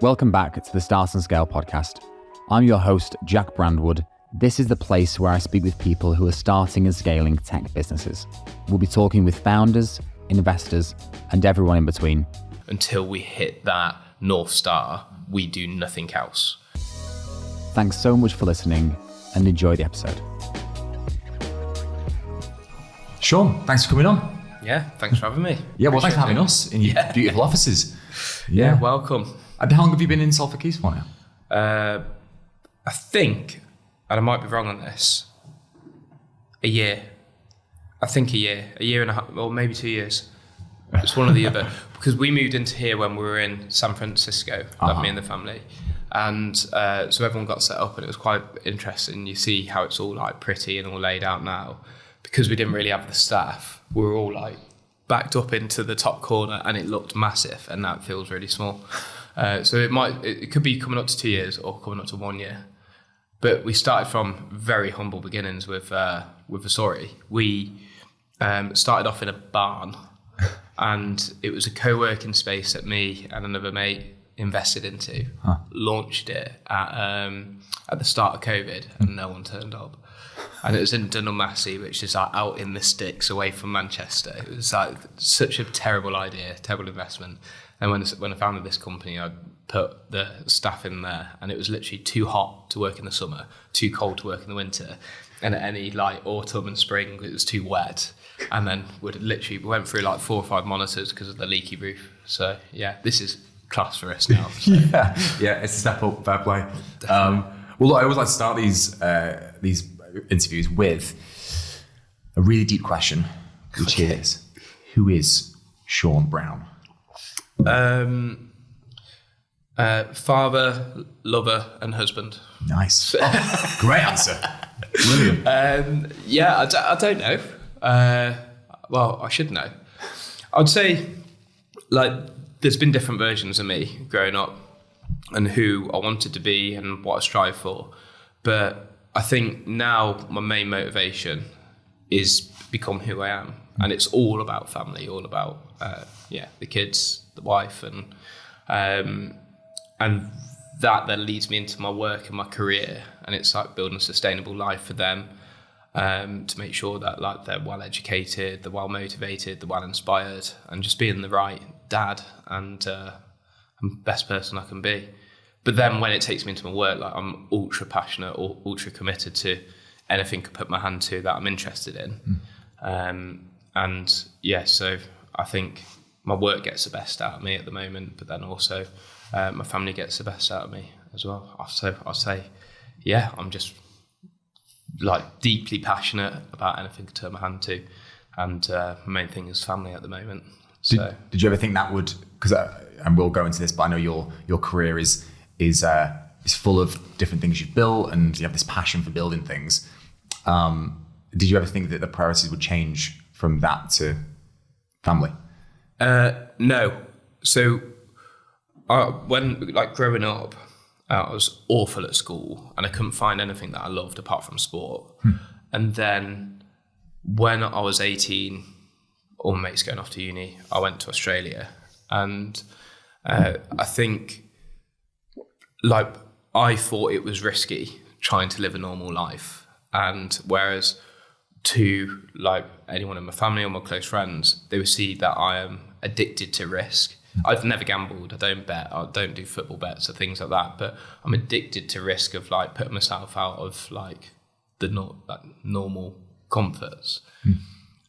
Welcome back to the Start and Scale podcast. I'm your host, Jack Brandwood. This is the place where I speak with people who are starting and scaling tech businesses. We'll be talking with founders, investors, and everyone in between. Until we hit that North Star, we do nothing else. Thanks so much for listening and enjoy the episode. Sean, thanks for coming on. Yeah, thanks for having me. Yeah, well, thanks for having us in your beautiful offices. Yeah, welcome. And how long have you been in Salford Keys for now? I think, and I might be wrong on this, a year. I think a year and a half, or maybe 2 years. It's one or the other. Because we moved into here when we were in San Francisco, like me and the family. And so everyone got set up and it was quite interesting. You see how it's all like pretty and all laid out now. Because we didn't really have the staff, we were all like backed up into the top corner and it looked massive, and now it feels really small. So it could be coming up to 2 years or coming up to 1 year. But we started from very humble beginnings with Versori. We started off in a barn, and it was a co-working space that me and another mate invested into. Launched it at the start of COVID, and no one turned up. And it was in Dunamassy, which is like out in the sticks away from Manchester. It was like such a terrible idea, terrible investment. And when I founded this company, I put the staff in there, and it was literally too hot to work in the summer, too cold to work in the winter. And at any like autumn and spring, it was too wet. And then we went through like 4 or 5 monitors because of the leaky roof. So yeah, this is class for us now. So. yeah, it's a step up, fair play. Well, look, I always like to start these interviews with a really deep question, which is, who is Sean Brown? Father, lover, and husband. Nice. Oh, great answer. Brilliant. I don't know. Well, I should know. I'd say, like, there's been different versions of me growing up and who I wanted to be and what I strive for. But I think now my main motivation is become who I am. And it's all about family, all about, the kids, the wife, and that then leads me into my work and my career. And it's like building a sustainable life for them, to make sure that like they're well educated, they're well motivated, they're well inspired, and just being the right dad and best person I can be. But then when it takes me into my work, like I'm ultra passionate or ultra committed to anything I put my hand to that I'm interested in. So I think my work gets the best out of me at the moment, but then also my family gets the best out of me as well. So I'll say, I'm just like deeply passionate about anything I turn my hand to, and my main thing is family at the moment. So did you ever think that would, because and we'll go into this, but I know your career is full of different things you've built, and you have this passion for building things. Did you ever think that the priorities would change from that to family? No. So when like growing up, I was awful at school and I couldn't find anything that I loved apart from sport. And then when I was 18, all my mates going off to uni, I went to Australia, and I think like I thought it was risky trying to live a normal life, and whereas to like anyone in my family or my close friends, they would see that I am addicted to risk. I've never gambled, I don't bet, I don't do football bets or things like that, but I'm addicted to risk of like putting myself out of like the normal comforts.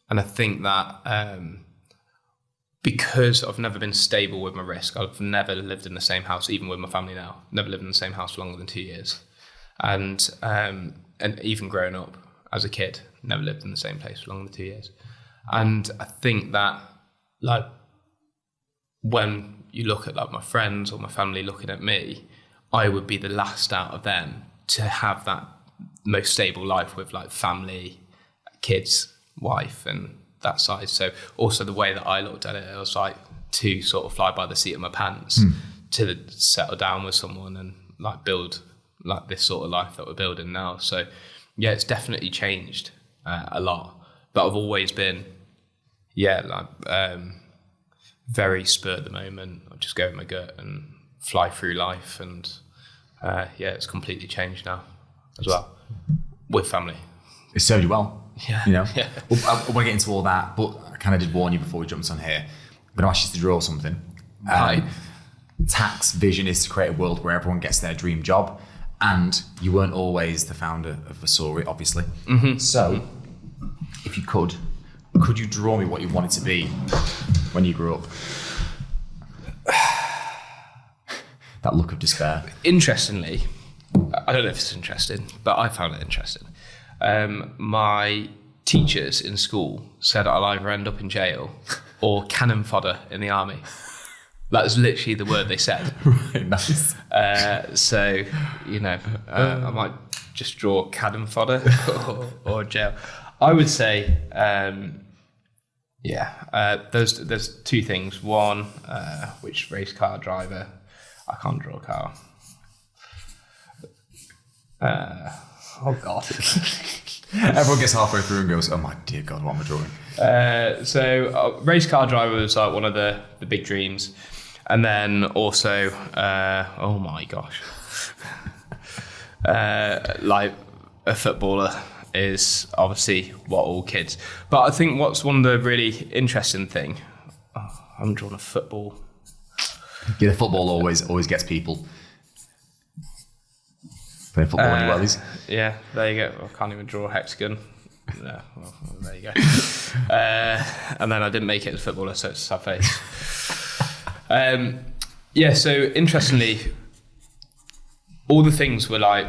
And I think that because I've never been stable with my risk, I've never lived in the same house, even with my family now, never lived in the same house for longer than 2 years. And even growing up as a kid, never lived in the same place for longer than 2 years. And I think that like when you look at like my friends or my family looking at me, I would be the last out of them to have that most stable life with like family, kids, wife, and that side. So also the way that I looked at it, I was like to sort of fly by the seat of my pants to settle down with someone and like build like this sort of life that we're building now. So yeah, it's definitely changed a lot, but I've always been very spur at the moment. I just go with my gut and fly through life, and it's completely changed now as well with family. It served you well. Yeah. You know? Yeah. Well, I want to get into all that, but I kind of did warn you before we jumped on here. I'm going to ask you to draw something. Right. Tack's vision is to create a world where everyone gets their dream job, and you weren't always the founder of Versori, obviously. Mm-hmm. So, if you could you draw me what you wanted to be when you grew up? That look of despair. Interestingly, I don't know if it's interesting, but I found it interesting. My teachers in school said I'll either end up in jail or cannon fodder in the army. That was literally the word they said. Right, nice. So, I might just draw cannon fodder or jail. I would say, there's two things. One, which race car driver? I can't draw a car. Oh God. Everyone gets halfway through and goes, oh my dear God, what am I drawing? So race car driver was like one of the big dreams. And then also, oh my gosh, like a footballer is obviously what all kids. But I think what's one of the really interesting thing, I haven't drawn a football. Yeah, the football always gets people. Playing football on your wellies. Yeah, there you go. I can't even draw a hexagon. No, well, there you go. And then I didn't make it as a footballer, so it's a sad face. So interestingly, all the things were like,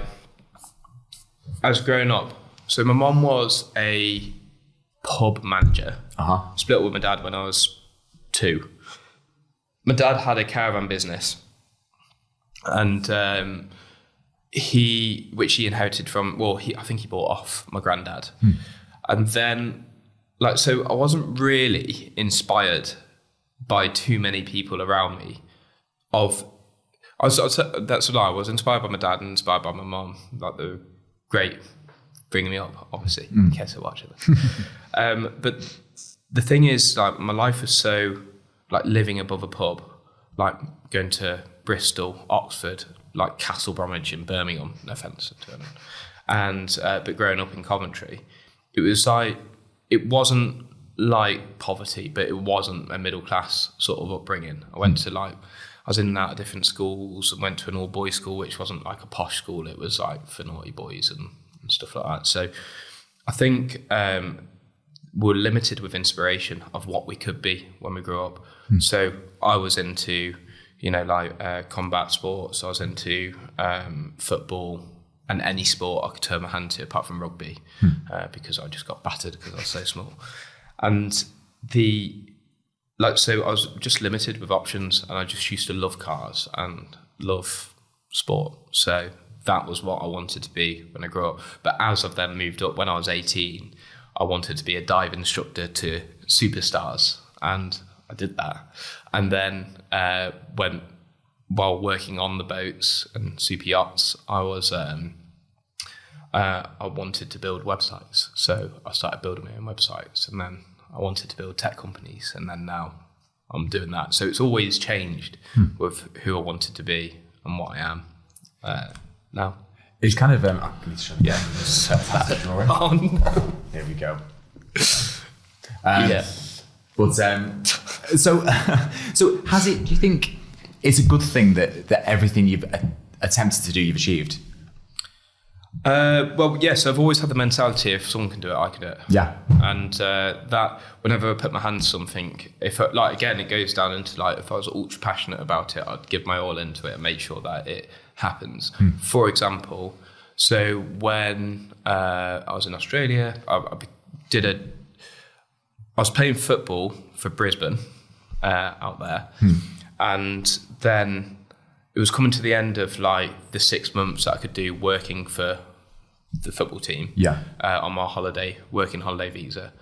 as growing up, so my mum was a pub manager, split up with my dad when I was 2. My dad had a caravan business, and which he inherited from, I think he bought off my granddad. And then, so I wasn't really inspired by too many people around me. That's what I was inspired by my dad and inspired by my mum. Like, they were great bringing me up, obviously, in case they're watching. But the thing is, like, my life was so, like, living above a pub, like going to Bristol, Oxford, like Castle Bromwich in Birmingham, no offence to anyone. And but growing up in Coventry, it was like, it wasn't like poverty, but it wasn't a middle class sort of upbringing. I went to I was in and out of different schools, and went to an all boys school, which wasn't like a posh school. It was like for naughty boys and stuff like that. So I think we're limited with inspiration of what we could be when we grew up. So I was into, combat sports. I was into football and any sport I could turn my hand to, apart from rugby, because I just got battered because I was so small. And so I was just limited with options, and I just used to love cars and love sport. So that was what I wanted to be when I grew up. But as I've then moved up, when I was 18, I wanted to be a dive instructor to superstars, and I did that. And then while working on the boats and super yachts, I wanted to build websites. So I started building my own websites, and then I wanted to build tech companies, and then now I'm doing that. So it's always changed with who I wanted to be and what I am now. It's kind of, I need to show you. Yeah. So that's a drawing. There we go. Yeah. But so has it? Do you think it's a good thing that everything you've attempted to do, you've achieved? Well, yes, I've always had the mentality, if someone can do it, I can do it. Yeah. And that whenever I put my hand to something, it goes down into if I was ultra passionate about it, I'd give my all into it and make sure that it happens. For example, so when I was in Australia, I was playing football for Brisbane out there, and then it was coming to the end of the 6 months that I could do working for the football team on my working holiday visa.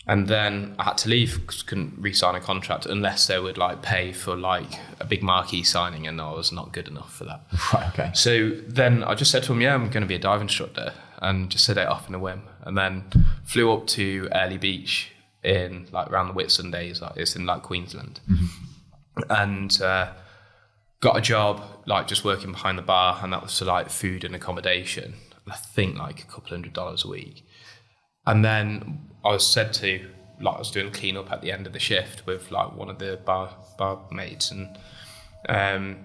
And then I had to leave because I couldn't re-sign a contract unless they would pay for a big marquee signing, and I was not good enough for that. Right, okay. So then I just said to him, I'm going to be a dive instructor, and just said it off in a whim. And then flew up to Early Beach in around the Whitsundays, it's in Queensland. And got a job, like just working behind the bar, and that was for like food and accommodation. I think like $200 a week. And then I was said to, like I was doing cleanup at the end of the shift with like one of the bar mates, and I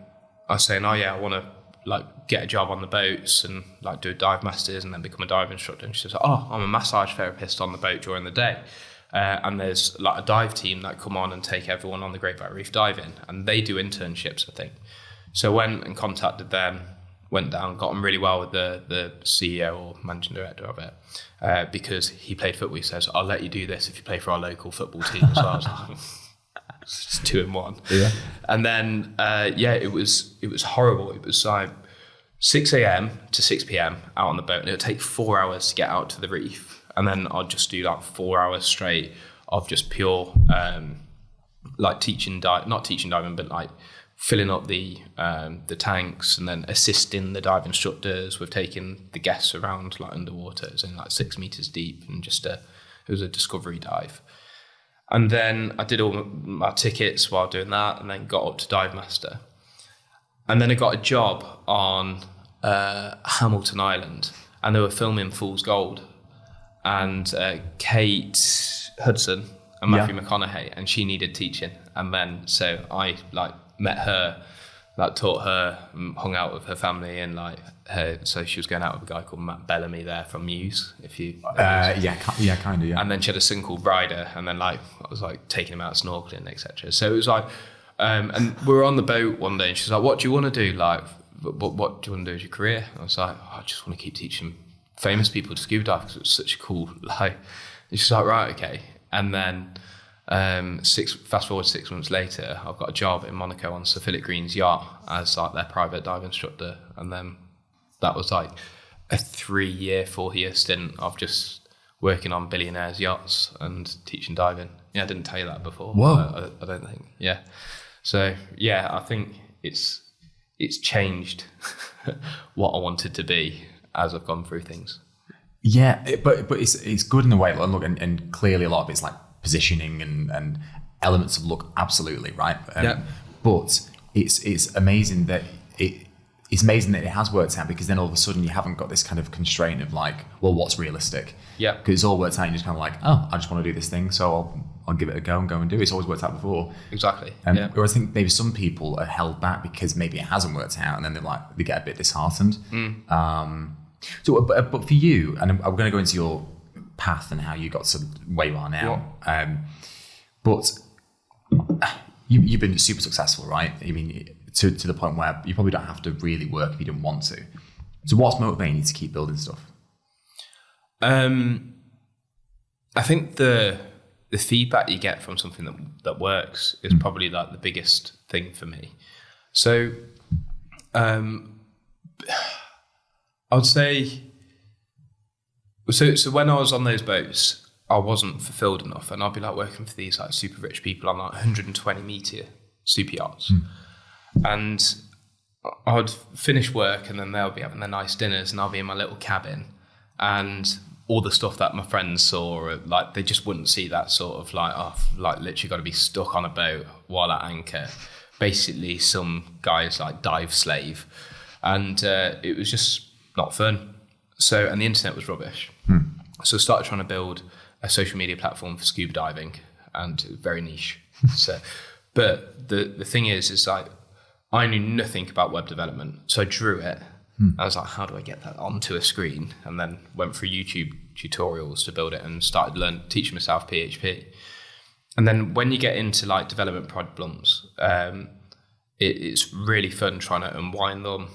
was saying, oh yeah, I want to like get a job on the boats and like do a dive masters and then become a dive instructor. And she was like, oh, I'm a massage therapist on the boat during the day. And there's like a dive team that come on and take everyone on the Great Barrier Reef diving, and they do internships, I think. So went and contacted them, went down, got on really well with the CEO or managing director of it, because he played football. He says, I'll let you do this if you play for our local football team as well. I was like, it's 2 in 1. Yeah. And then, it was horrible. It was like 6 a.m. to 6 p.m. out on the boat, and it would take 4 hours to get out to the reef. And then I'd just do like 4 hours straight of just pure, like not teaching diving, but like filling up the tanks, and then assisting the dive instructors with taking the guests around like underwater. It was in like 6 meters deep, and it was a discovery dive. And then I did all my tickets while doing that, and then got up to dive master. And then I got a job on Hamilton Island, and they were filming Fool's Gold, and Kate Hudson and Matthew McConaughey, and she needed teaching. And then so I like met her, like taught her, hung out with her family, and like her. So she was going out with a guy called Matt Bellamy there from Muse. If you kind of, yeah. And then she had a son called Ryder, and then like I was like taking him out snorkeling, etc. So it was like, and we were on the boat one day, and she's like, "What do you want to do? Like, what do you want to do as your career?" And I was like, "I just want to keep teaching famous people to scuba dive because it was such a cool life." And she's like, "Right, okay." And then fast forward 6 months later, I've got a job in Monaco on Sir Philip Green's yacht as like their private dive instructor. And then that was like a 4-year stint of just working on billionaires' yachts and teaching diving. Yeah, I didn't tell you that before. Whoa. I don't think. Yeah. So yeah, I think it's changed what I wanted to be as I've gone through things. Yeah, but it's good in a way. Look, and clearly a lot of it's like positioning and elements of look, absolutely right. But it's amazing that it has worked out, because then all of a sudden you haven't got this kind of constraint of like, well, what's realistic? Yeah. Because it's all worked out. And you're just kind of like, oh, I just want to do this thing, so I'll give it a go and go and do it. It's always worked out before. Exactly. Or I think maybe some people are held back because maybe it hasn't worked out, and then they get a bit disheartened. So, but for you, and I'm going to go into your path and how you got to where you are now. But you've been super successful, right? I mean, to the point where you probably don't have to really work if you didn't want to. So what's motivating you to keep building stuff? I think the feedback you get from something that works is probably like the biggest thing for me. So I would say, so when I was on those boats, I wasn't fulfilled enough, and I'd be like working for these like super rich people on like 120 meter super yachts. And I'd finish work, and then they'll be having their nice dinners, and I'll be in my little cabin, and all the stuff that my friends saw, like they just wouldn't see that sort of like, oh, like literally got to be stuck on a boat while at anchor, basically some guy's like dive slave, and it was just not fun. So, and the internet was rubbish. So I started trying to build a social media platform for scuba diving, and it was very niche. So, but the thing is like, I knew nothing about web development. So I drew it. I was like, how do I get that onto a screen? And then went through YouTube tutorials to build it, and started teaching myself PHP. And then when you get into like development problems, it's really fun trying to unwind them.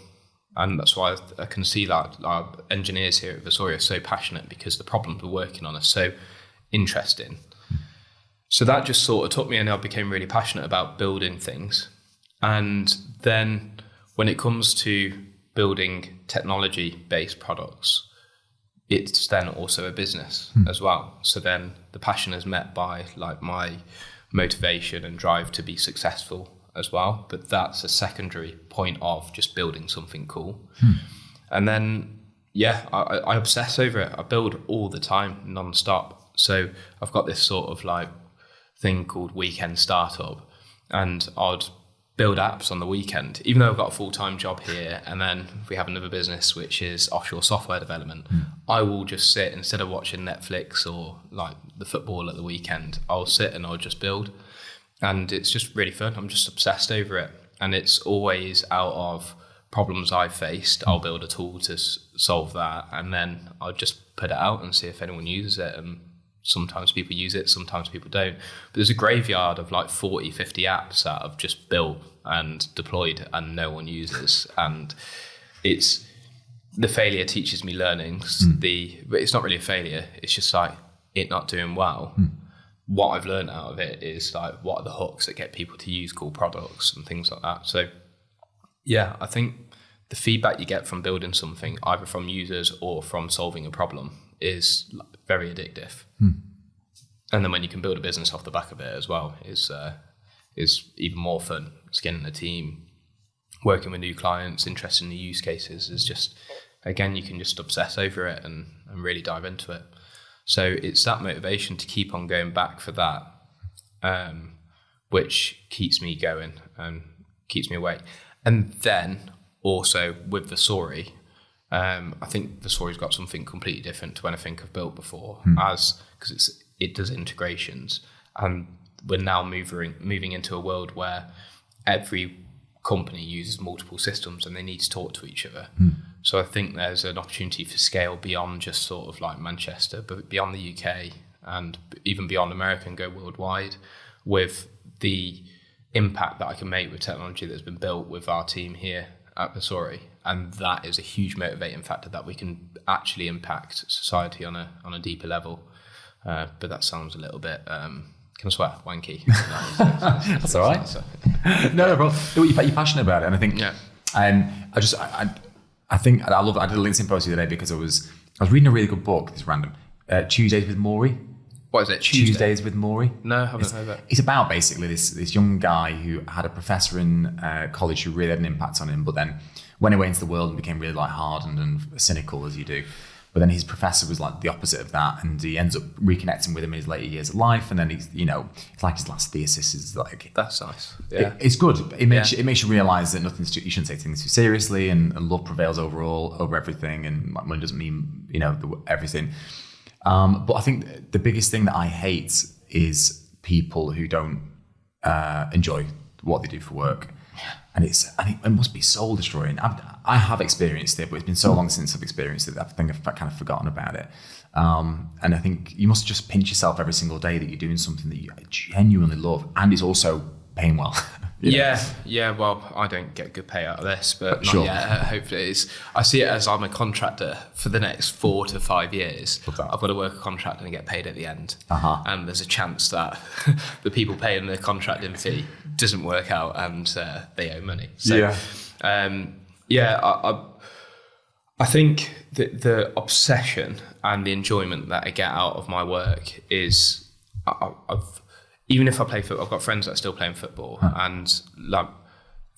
And that's why I can see that our engineers here at Versori are so passionate, because the problems we're working on are so interesting. So that just sort of took me, and I became really passionate about building things. And then when it comes to building technology-based products, it's then also a business as well. So then the passion is met by like my motivation and drive to be successful as well. But that's a secondary point of just building something cool. And then, I obsess over it. I build all the time, non-stop. So I've got this sort of like thing called Weekend Startup, and I'd build apps on the weekend, even though I've got a full-time job here, and then we have another business which is offshore software development. I will just sit, instead of watching Netflix or like the football at the weekend, I'll sit and I'll just build, and it's just really fun. I'm just obsessed over it, and it's always out of problems I've faced. I'll build a tool to solve that, and then I'll just put it out and see if anyone uses it. And sometimes people use it, sometimes people don't. But there's a graveyard of like 40, 50 apps that I've just built and deployed and no one uses. And it's, the failure teaches me learnings. But it's not really a failure. It's just like it not doing well. What I've learned out of it is like, what are the hooks that get people to use cool products and things like that. So yeah, I think the feedback you get from building something, either from users or from solving a problem, is very addictive. And then when you can build a business off the back of it as well, is even more fun. Skinning a team, working with new clients, interested in the use cases, is just, again, you can just obsess over it and really dive into it. So it's that motivation to keep on going back for that, which keeps me going and keeps me awake. And then also with Versori, I think Versori's got something completely different to anything I've built before, because it does integrations, and we're now moving into a world where every company uses multiple systems and they need to talk to each other. So I think there's an opportunity for scale beyond just sort of like Manchester, but beyond the UK and even beyond America, and go worldwide with the impact that I can make with technology that's been built with our team here at Versori. And that is a huge motivating factor, that we can actually impact society on a deeper level. But that sounds a little bit, can I swear, wanky. That's all right. No problem. You're passionate about it, and I think, I think I love. I did a LinkedIn post the other day because I was reading a really good book. This random Tuesdays with Maury. What is it? Tuesdays with Maury. No, I haven't heard that. It's about basically this young guy who had a professor in college who really had an impact on him, but then went away into the world and became really like hardened and cynical, as you do. But then his professor was like the opposite of that, and he ends up reconnecting with him in his later years of life. And then he's, it's like his last thesis is like, that's nice. Yeah, it's good. It makes you realize that you shouldn't take things too seriously, and love prevails over everything, and money doesn't mean everything. But I think the biggest thing that I hate is people who don't enjoy what they do for work. And it must be soul destroying. I have experienced it, but it's been so long since I've experienced it that I think I've kind of forgotten about it. And I think you must just pinch yourself every single day that you're doing something that you genuinely love, and it's also paying well. Yeah. Well, I don't get good pay out of this, but not yet. Hopefully, it is. I see it as I'm a contractor for the next 4 to 5 years. I've got to work a contract and get paid at the end. And there's a chance that the people paying the contracting fee doesn't work out, and they owe money. So, I think that the obsession and the enjoyment that I get out of my work is, even if I play football, I've got friends that are still playing football, and like,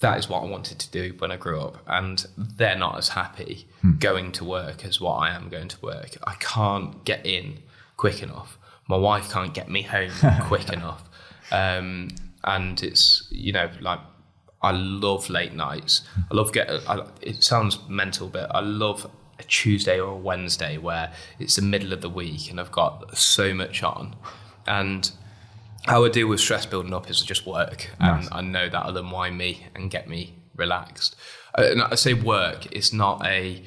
that is what I wanted to do when I grew up, and they're not as happy going to work as what I am going to work. I can't get in quick enough. My wife can't get me home quick enough. And it's, like, I love late nights. I love it sounds mental, but I love a Tuesday or a Wednesday where it's the middle of the week and I've got so much on. And how I deal with stress building up is just work. Nice. And I know that'll unwind me and get me relaxed. And I say work, it's not a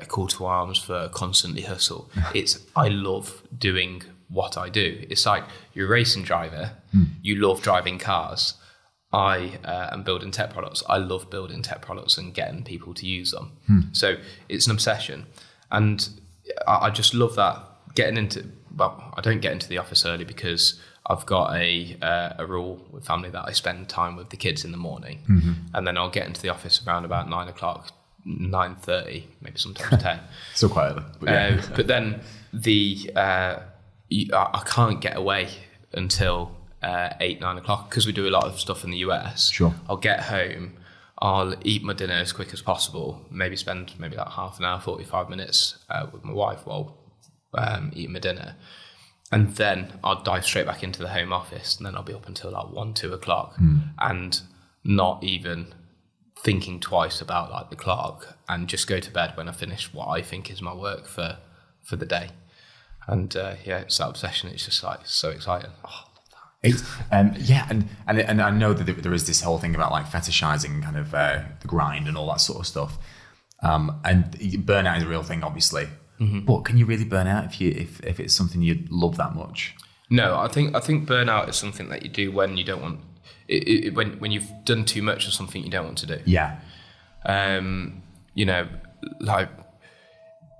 call to arms for constantly hustle. It's, I love doing what I do. It's like, you're a racing driver, you love driving cars. I am building tech products. I love building tech products and getting people to use them. So it's an obsession. And I just love that, getting into, well, I don't get into the office early because I've got a rule with family that I spend time with the kids in the morning. And then I'll get into the office around about 9 o'clock, 9:30, maybe sometimes 10. Still quite early. But then I can't get away until 8, 9 o'clock because we do a lot of stuff in the US. Sure. I'll get home, I'll eat my dinner as quick as possible, maybe spend like half an hour, 45 minutes with my wife while eating my dinner. And then I'll dive straight back into the home office, and then I'll be up until like 1, 2 o'clock, and not even thinking twice about like the clock, and just go to bed when I finish what I think is my work for the day. And it's that obsession. It's just like so exciting. And I know that there is this whole thing about like fetishizing kind of the grind and all that sort of stuff. And burnout is a real thing, obviously. But can you really burn out if it's something you love that much? No, I think burnout is something that you do when you don't want it, when you've done too much of something you don't want to do. Yeah. Like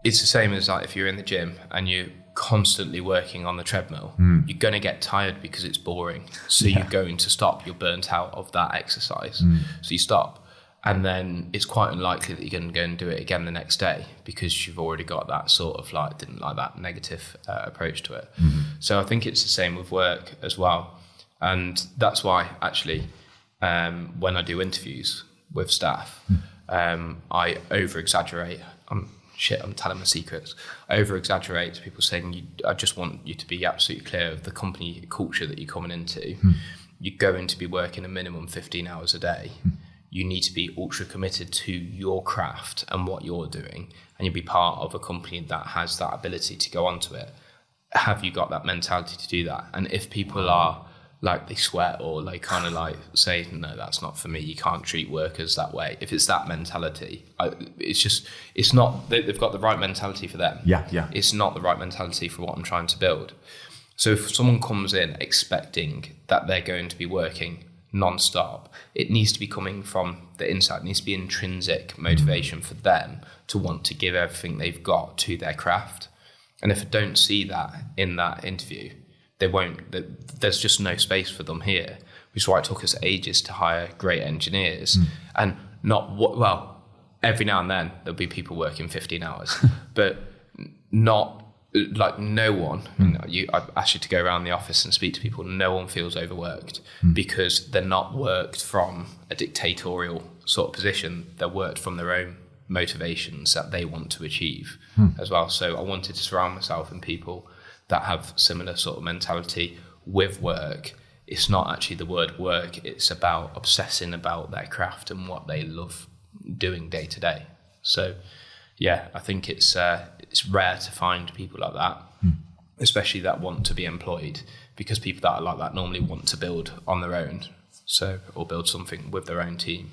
it's the same as like if you're in the gym and you're constantly working on the treadmill, you're going to get tired because it's boring. So you're going to stop. You're burnt out of that exercise. So you stop. And then it's quite unlikely that you're going to go and do it again the next day because you've already got that sort of like, didn't like that negative approach to it. So I think it's the same with work as well. And that's why actually when I do interviews with staff, I over-exaggerate. I'm telling my secrets. I over-exaggerate to people saying, I just want you to be absolutely clear of the company culture that you're coming into. You're going to be working a minimum 15 hours a day. You need to be ultra committed to your craft and what you're doing, and you'll be part of a company that has that ability to go onto it. Have you got that mentality to do that? And if people are like, they sweat or they kind of like say, no, that's not for me, you can't treat workers that way. If it's that mentality, it's not, they've got the right mentality for them. Yeah. It's not the right mentality for what I'm trying to build. So if someone comes in expecting that they're going to be working non-stop, it needs to be coming from the inside. It needs to be intrinsic motivation for them to want to give everything they've got to their craft. And if I don't see that in that interview, they won't. There's just no space for them here, which is why it took us ages to hire great engineers. And every now and then there'll be people working 15 hours, but not like no one. I ask you to go around the office and speak to people. No one feels overworked because they're not worked from a dictatorial sort of position. They're worked from their own motivations that they want to achieve as well. So I wanted to surround myself in people that have similar sort of mentality with work. It's not actually the word work. It's about obsessing about their craft and what they love doing day to day. So yeah, I think it's rare to find people like that, especially that want to be employed, because people that are like that normally want to build on their own, or build something with their own team.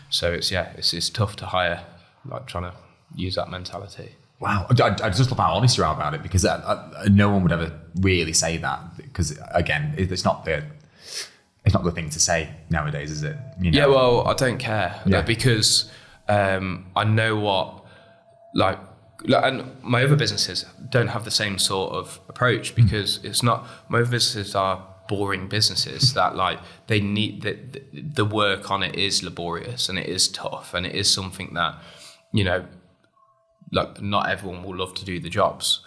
So it's tough to hire, like trying to use that mentality. Wow, I just love how honest you are about it, because no one would ever really say that, because again, it's not the thing to say nowadays, is it? You know? Yeah, well, I don't care because I know what. And my other businesses don't have the same sort of approach, because it's not, my other businesses are boring businesses that like they need the work on it is laborious and it is tough and it is something that, like not everyone will love to do the jobs.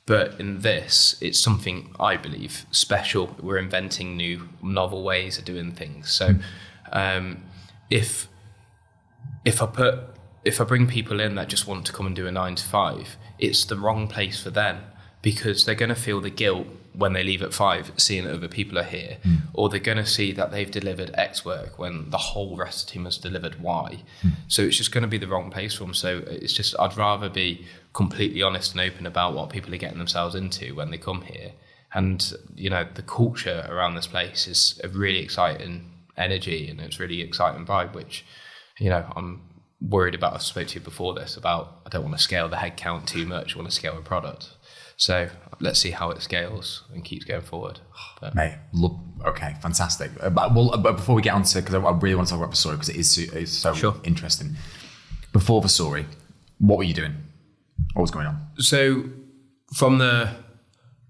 But in this, it's something I believe special. We're inventing new novel ways of doing things. So if I bring people in that just want to come and do a 9 to 5, it's the wrong place for them, because they're going to feel the guilt when they leave at 5, seeing that other people are here, or they're going to see that they've delivered X work when the whole rest of the team has delivered Y. So it's just going to be the wrong place for them. So it's just, I'd rather be completely honest and open about what people are getting themselves into when they come here. And, the culture around this place is a really exciting energy, and it's really exciting vibe, which, I'm worried about. I spoke to you before this about, I don't want to scale the headcount too much. I want to scale a product. So let's see how it scales and keeps going forward. Mate, look, okay, fantastic. But before we get on to, because I really want to talk about Versori, because it is so interesting. Before Versori, what were you doing? What was going on? So from the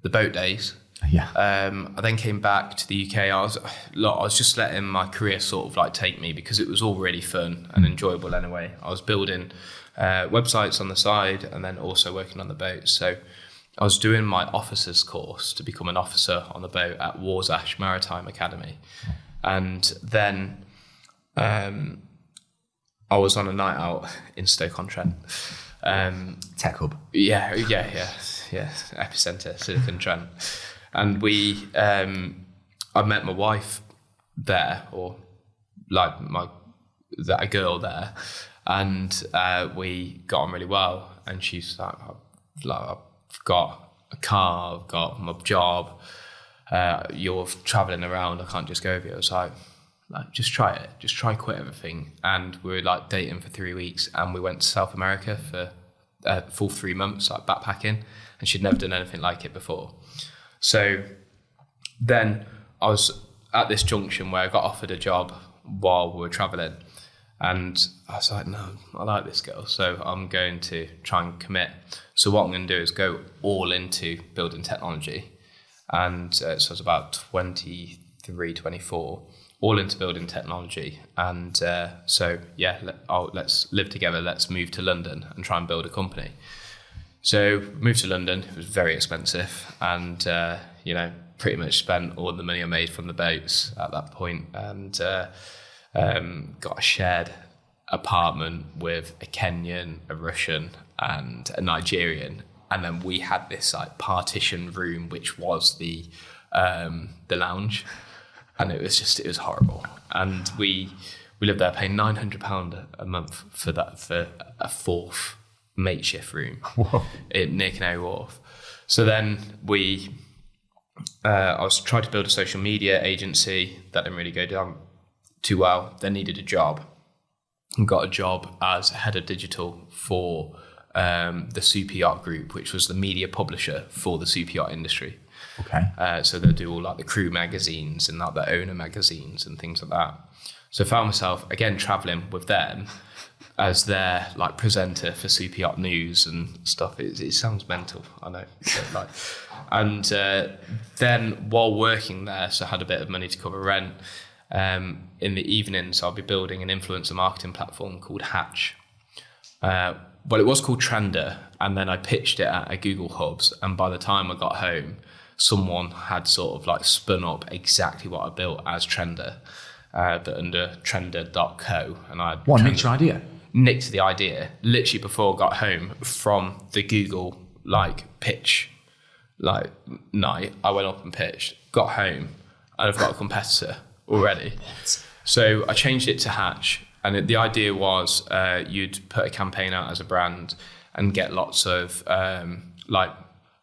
boat days, I then came back to the UK. I was just letting my career sort of like take me, because it was all really fun and enjoyable anyway. I was building websites on the side and then also working on the boat. So I was doing my officer's course to become an officer on the boat at Warsash Maritime Academy. And then I was on a night out in Stoke-on-Trent. Tech hub. Yeah. Epicenter, Silicon Trent. And I met my wife there, or like a girl there, and we got on really well. And she's like, I've got a car, I've got my job, you're traveling around, I can't just go with you. I was like, just try it, just try quit everything. And we were like dating for 3 weeks, and we went to South America for a full 3 months, like backpacking, and she'd never done anything like it before. So then I was at this junction where I got offered a job while we were traveling, and I was like, no, I like this girl, so I'm going to try and commit. So what I'm going to do is go all into building technology. And so I was about 23, 24, all into building technology. And so, yeah, let's live together. Let's move to London and try and build a company. So moved to London. It was very expensive, and pretty much spent all the money I made from the boats at that point, and got a shared apartment with a Kenyan, a Russian, and a Nigerian. And then we had this like partition room, which was the lounge, and it was horrible. And we lived there paying £900 a month for a fourth makeshift room near Canary Wharf. So then I was trying to build a social media agency. That didn't really go down too well. Then needed a job, and got a job as head of digital for the Super Yacht Group, which was the media publisher for the super yacht industry. Okay. So they'll do all like the crew magazines and like the owner magazines and things like that. So I found myself again traveling with them as their like presenter for Super Yacht News and stuff. It sounds mental, I know. And then while working there, so I had a bit of money to cover rent. In the evenings, I'll be building an influencer marketing platform called Hatch. Well, it was called Trender, and then I pitched it at a Google Hubs, and by the time I got home, someone had sort of like spun up exactly what I built as Trender, but under trender.co. And I nicked your idea? Nicked the idea literally before I got home from the Google like pitch like night. I went up and pitched, got home, and I've got a competitor already. So I changed it to Hatch. And the idea was you'd put a campaign out as a brand and get lots of like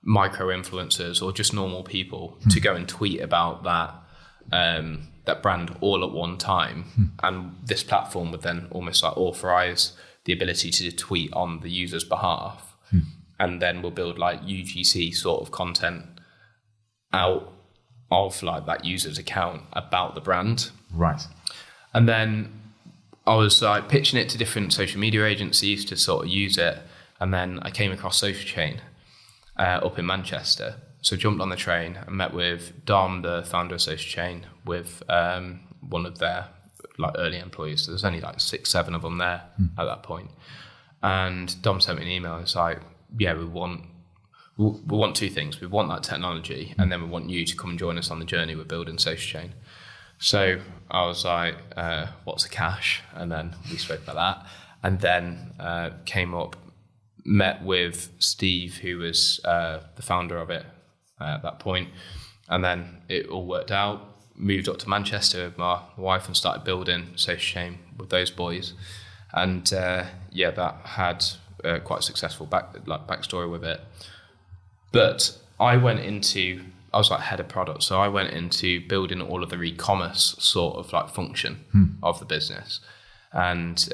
micro influencers or just normal people to go and tweet about that brand all at one time. And this platform would then almost like authorize the ability to tweet on the user's behalf. And then we'll build like UGC sort of content out of like that user's account about the brand. Right. And then I was like pitching it to different social media agencies to sort of use it. And then I came across Social Chain up in Manchester. So jumped on the train and met with Dom, the founder of Social Chain, with one of their like early employees. So there's only like 6, 7 of them there at that point. And Dom sent me an email. It's like, yeah, we want 2 things. We want that technology, and then we want you to come and join us on the journey we're building Social Chain. So I was like, what's the cash? And then we spoke about that. And then came up, met with Steve, who was the founder of it at that point. And then it all worked out. Moved up to Manchester with my wife and started building Social Chain with those boys. And that had quite a successful backstory with it. But I was like head of product, so I went into building all of the e-commerce sort of like function of the business. And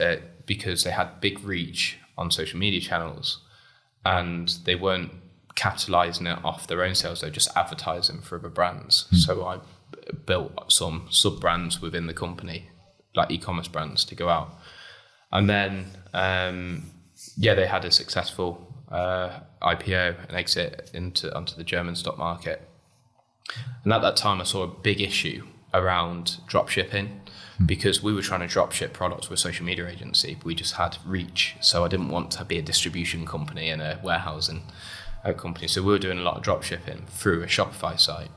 because they had big reach on social media channels and they weren't capitalizing it off their own sales, they were just advertising for other brands. So I built some sub-brands within the company, like e-commerce brands to go out. And then, they had a successful IPO and exit onto the German stock market. And at that time, I saw a big issue around drop shipping because we were trying to drop ship products with a social media agency. But we just had reach. So I didn't want to be a distribution company and a warehousing company. So we were doing a lot of drop shipping through a Shopify site.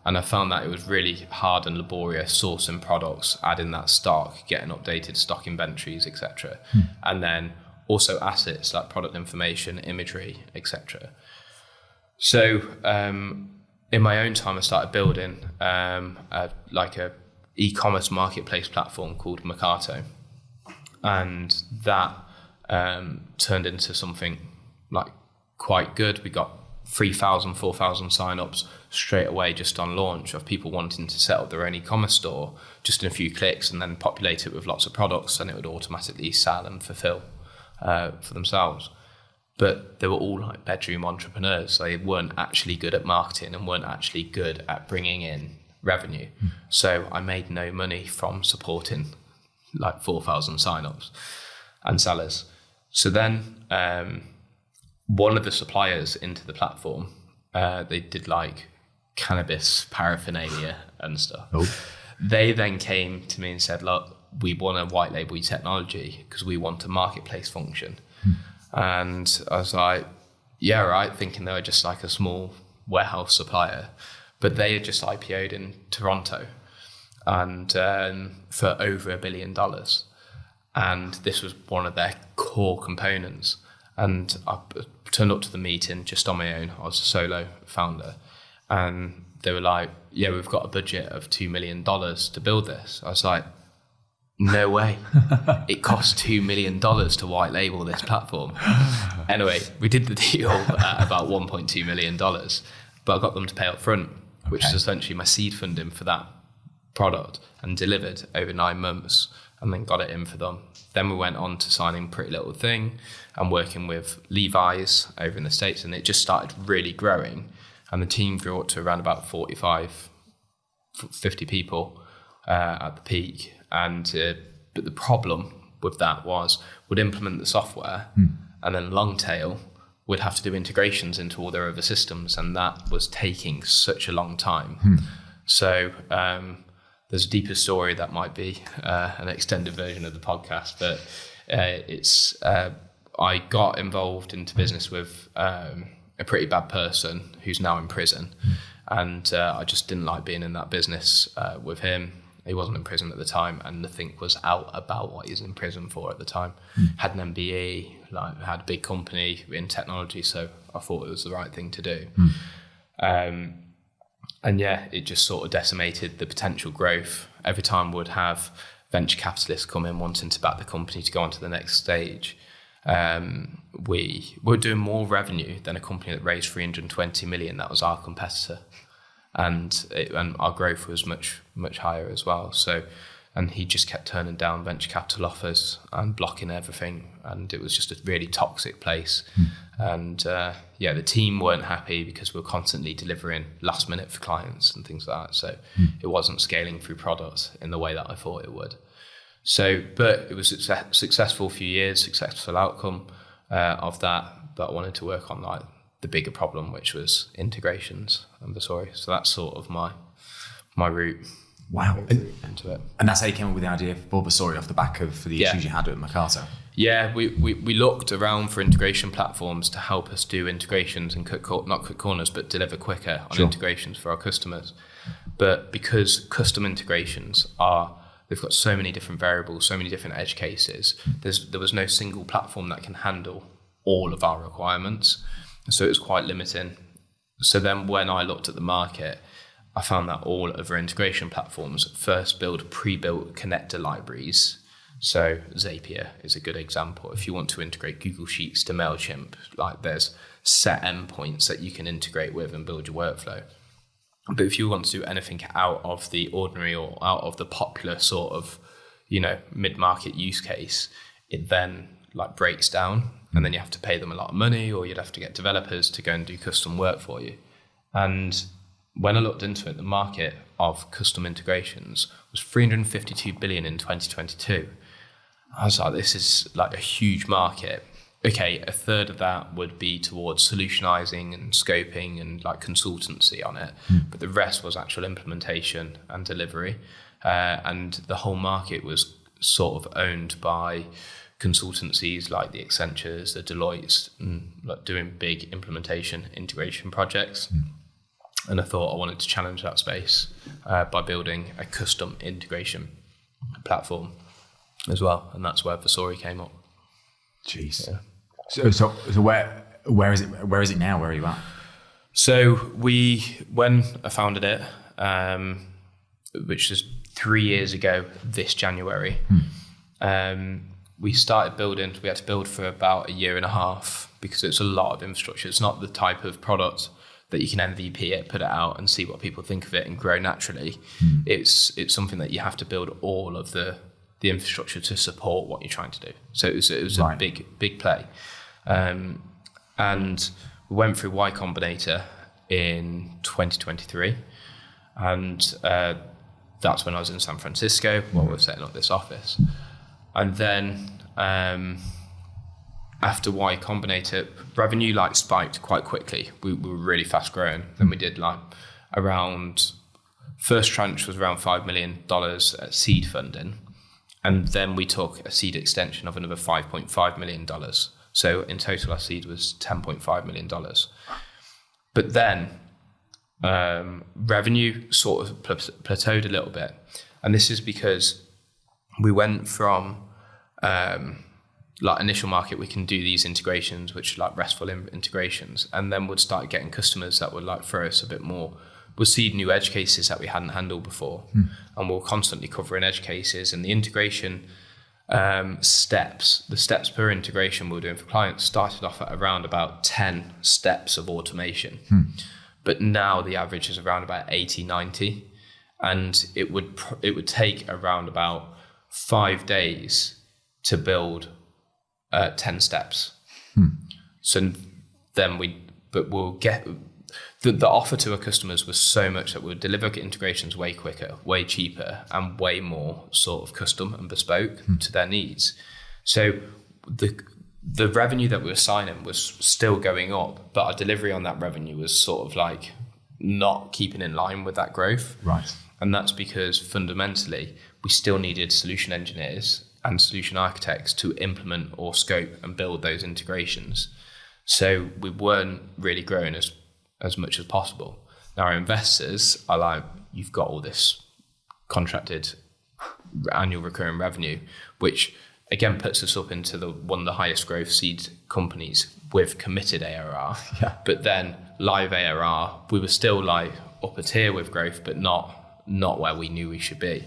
And I found that it was really hard and laborious sourcing products, adding that stock, getting updated stock inventories, etc. And then also assets like product information, imagery, etc. So in my own time, I started building a e-commerce marketplace platform called Mercato, and that turned into something like quite good. We got 3,000, 4,000 sign-ups straight away just on launch of people wanting to set up their own e-commerce store just in a few clicks, and then populate it with lots of products, and it would automatically sell and fulfill for themselves. But they were all like bedroom entrepreneurs. They weren't actually good at marketing and weren't actually good at bringing in revenue. So I made no money from supporting like 4,000 signups and sellers. So then one of the suppliers into the platform, they did like cannabis paraphernalia and stuff. Oh. They then came to me and said, look, we want to white label your technology because we want a marketplace function. And I was like, yeah, right, thinking they were just like a small warehouse supplier. But they had just IPO'd in Toronto and for over $1 billion. And this was one of their core components. And I turned up to the meeting just on my own. I was a solo founder. And they were like, yeah, we've got a budget of $2 million to build this. I was like, no way. It cost $2 million to white label this platform. Anyway, we did the deal at about $1.2 million, but I got them to pay up front, which is essentially my seed funding for that product, and delivered over 9 months, and then got it in for them. Then we went on to signing Pretty Little Thing and working with Levi's over in the States, and it just started really growing. And the team grew up to around about 45, 50 people at the peak. And but the problem with that was we'd implement the software and then long tail would have to do integrations into all their other systems, and that was taking such a long time. So there's a deeper story that might be an extended version of the podcast, but I got involved into business with a pretty bad person who's now in prison, and I just didn't like being in that business with him. He wasn't in prison at the time, and nothing was out about what he was in prison for at the time. Had an MBE, had a big company in technology, so I thought it was the right thing to do. And yeah, it just sort of decimated the potential growth. Every time we'd have venture capitalists come in wanting to back the company to go on to the next stage, we were doing more revenue than a company that raised 320 million. That was our competitor. And our growth was much higher as well. So, and he just kept turning down venture capital offers and blocking everything, and it was just a really toxic place. And the team weren't happy because we were constantly delivering last minute for clients and things like that. So it wasn't scaling through product in the way that I thought it would. So, but it was a successful few years, successful outcome of that. But I wanted to work on like the bigger problem, which was integrations and Versori. So that's sort of my route. Wow. Into it. And that's how you came up with the idea for Versori off the back of the issues you had with Mercato? Yeah, we looked around for integration platforms to help us do integrations and not cut corners, but deliver quicker on integrations for our customers. But because custom integrations they've got so many different variables, so many different edge cases, there was no single platform that can handle all of our requirements. So it was quite limiting. So then when I looked at the market, I found that all other integration platforms first build pre-built connector libraries. So Zapier is a good example. If you want to integrate Google Sheets to MailChimp, like there's set endpoints that you can integrate with and build your workflow. But if you want to do anything out of the ordinary or out of the popular sort of, mid-market use case, it then like breaks down, and then you have to pay them a lot of money, or you'd have to get developers to go and do custom work for you. And when I looked into it, the market of custom integrations was 352 billion in 2022. I was like, this is like a huge market. Okay, a third of that would be towards solutionizing and scoping and like consultancy on it, but the rest was actual implementation and delivery. And the whole market was sort of owned by consultancies like the Accentures, the Deloittes, and like doing big implementation integration projects. And I thought I wanted to challenge that space by building a custom integration platform as well, and that's where Versori came up. Jeez. Yeah. So where is it? Where is it now? Where are you at? So when I founded it, which was 3 years ago this January, we started building. We had to build for about a year and a half because it's a lot of infrastructure. It's not the type of product that you can MVP it, put it out and see what people think of it and grow naturally. It's something that you have to build all of the infrastructure to support what you're trying to do. So it was a big play. And we went through Y Combinator in 2023. And that's when I was in San Francisco while we were setting up this office. And then after Y Combinator, revenue spiked quite quickly. We were really fast growing. Then we did first tranche was around $5 million at seed funding. And then we took a seed extension of another $5.5 million. So in total, our seed was $10.5 million. But then revenue sort of plateaued a little bit. And this is because we went from initial market, we can do these integrations, which are RESTful integrations, and then would start getting customers that would throw us a bit more. We'll see new edge cases that we hadn't handled before, and we're constantly covering edge cases. And the integration steps, the steps per integration we were doing for clients started off at around about 10 steps of automation. But now the average is around about 80, 90. And it would take around about 5 days to build 10 steps. So then we'll get, the offer to our customers was so much that we would deliver integrations way quicker, way cheaper, and way more sort of custom and bespoke to their needs. So the revenue that we were signing was still going up, but our delivery on that revenue was sort of not keeping in line with that growth. Right. And that's because fundamentally we still needed solution engineers and solution architects to implement or scope and build those integrations. So we weren't really growing as much as possible. Now our investors are you've got all this contracted annual recurring revenue, which again puts us up into one of the highest growth seed companies with committed ARR. Yeah. But then live ARR, we were still up a tier with growth, but not where we knew we should be.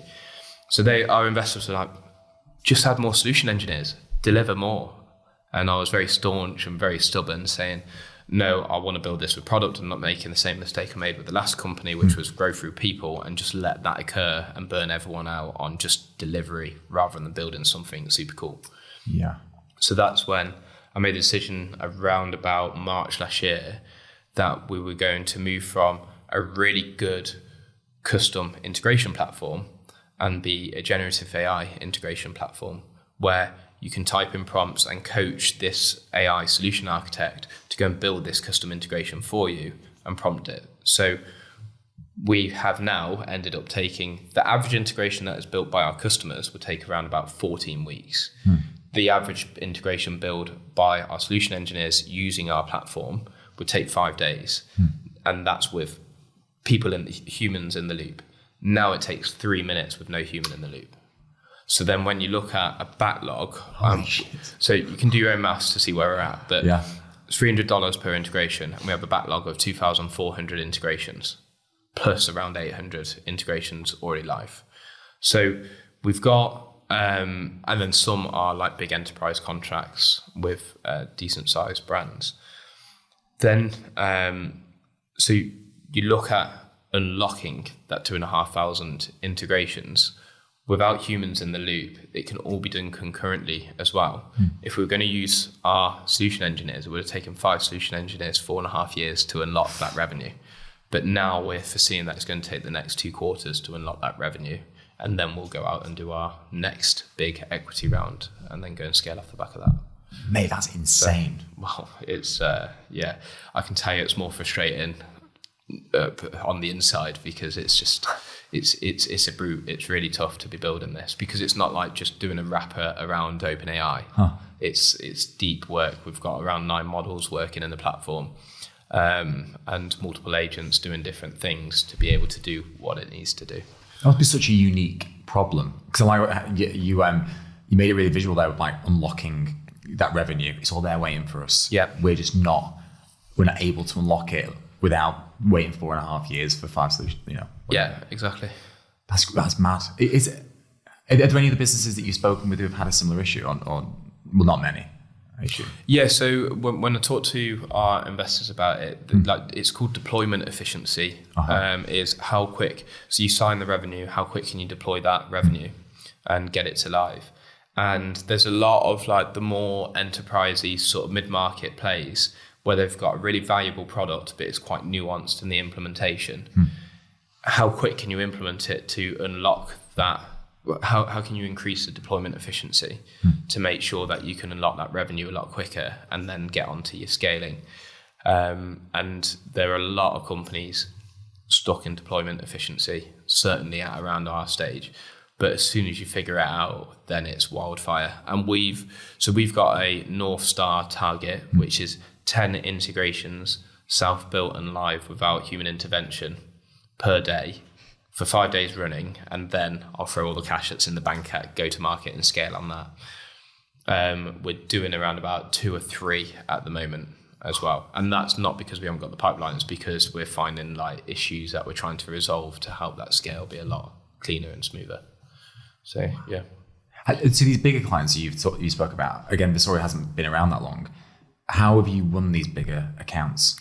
So our investors were just add more solution engineers, deliver more. And I was very staunch and very stubborn, saying, no, I want to build this with product. I'm not making the same mistake I made with the last company, which was grow through people and just let that occur and burn everyone out on just delivery rather than building something super cool. Yeah. So that's when I made the decision around about March last year that we were going to move from a really good custom integration platform and be a generative AI integration platform where you can type in prompts and coach this AI solution architect to go and build this custom integration for you and prompt it. So we have now ended up taking the average integration that is built by our customers would take around about 14 weeks. The average integration build by our solution engineers using our platform would take 5 days. And that's with humans in the loop. Now it takes 3 minutes with no human in the loop. So then when you look at a backlog, so you can do your own maths to see where we're at, but it's $300 per integration, and we have a backlog of 2,400 integrations, plus around 800 integrations already live. So we've got, and then some are big enterprise contracts with decent sized brands. Then, so you look at unlocking that 2,500 integrations without humans in the loop. It can all be done concurrently as well. If we were going to use our solution engineers, it would have taken 5 solution engineers 4.5 years to unlock that revenue. But now we're foreseeing that it's going to take the next 2 quarters to unlock that revenue. And then we'll go out and do our next big equity round and then go and scale off the back of that. Mate, that's insane. Well, it's, I can tell you it's more frustrating on the inside because it's just, it's a brute. It's really tough to be building this because it's not like just doing a wrapper around OpenAI. It's deep work. We've got around 9 models working in the platform and multiple agents doing different things to be able to do what it needs to do. That must be such a unique problem because you made it really visual there with unlocking that revenue. It's all there waiting for us. Yeah, we're not able to unlock it without waiting 4.5 years for 5 solutions, whatever. Yeah, exactly. That's mad. Are there any of the businesses that you've spoken with who have had a similar issue or well, not many, I assume? Yeah, so when I talk to our investors about it, it's called deployment efficiency. Is how quick, so you sign the revenue, how quick can you deploy that revenue and get it to live? And there's a lot of the more enterprisey sort of mid-market plays where they've got a really valuable product, but it's quite nuanced in the implementation. How quick can you implement it to unlock that? How can you increase the deployment efficiency to make sure that you can unlock that revenue a lot quicker and then get onto your scaling? And there are a lot of companies stuck in deployment efficiency, certainly at around our stage. But as soon as you figure it out, then it's wildfire. And we've got a North Star target, which is 10 integrations, self-built and live without human intervention per day for 5 days running, and then I'll throw all the cash that's in the bank at go to market and scale on that. We're doing around about 2 or 3 at the moment as well, and that's not because we haven't got the pipelines, because we're finding issues that we're trying to resolve to help that scale be a lot cleaner and smoother. So yeah. So these bigger clients you spoke about, again, Versori hasn't been around that long. How have you won these bigger accounts?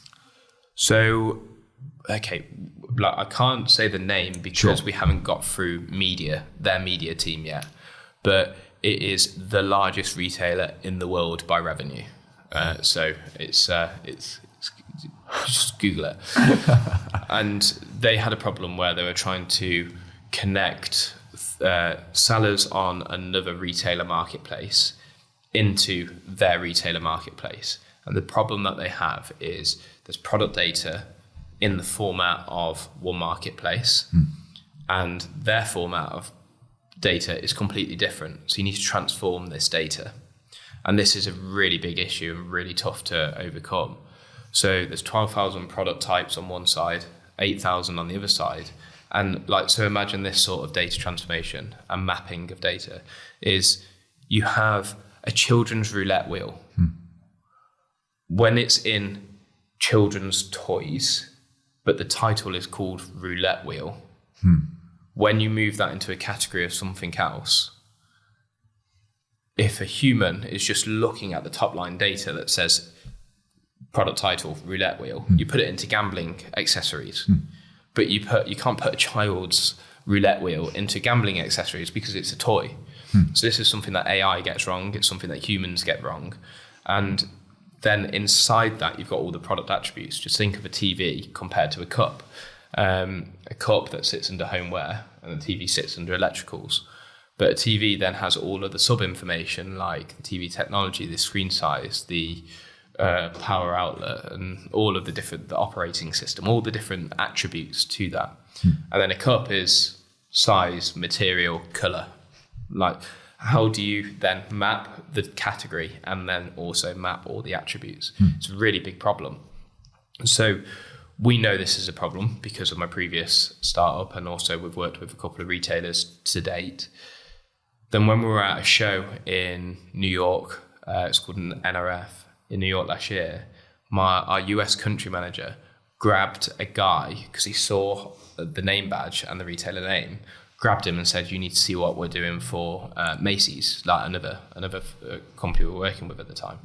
So, okay, I can't say the name because we haven't got through their media team yet, but it is the largest retailer in the world by revenue. So it's just Google it. And they had a problem where they were trying to connect sellers on another retailer marketplace into their retailer marketplace. And the problem that they have is there's product data in the format of one marketplace, and their format of data is completely different. So you need to transform this data. And this is a really big issue and really tough to overcome. So there's 12,000 product types on one side, 8,000 on the other side. And so imagine this sort of data transformation and mapping of data is you have a children's roulette wheel. When it's in children's toys, but the title is called roulette wheel. When you move that into a category of something else, if a human is just looking at the top line data that says product title, roulette wheel, you put it into gambling accessories, but you can't put a child's roulette wheel into gambling accessories because it's a toy. So this is something that AI gets wrong. It's something that humans get wrong. And then inside that, you've got all the product attributes. Just think of a TV compared to a cup. A cup that sits under homeware and the TV sits under electricals. But a TV then has all of the sub-information like the TV technology, the screen size, the power outlet, and all of the operating system, all the different attributes to that. And then a cup is size, material, color. How do you then map the category and then also map all the attributes? It's a really big problem. So we know this is a problem because of my previous startup, and also we've worked with a couple of retailers to date. Then when we were at a show in New York, it's called an NRF in New York last year, our US country manager grabbed a guy because he saw the name badge and the retailer name, grabbed him and said, "You need to see what we're doing for Macy's," another company we were working with at the time.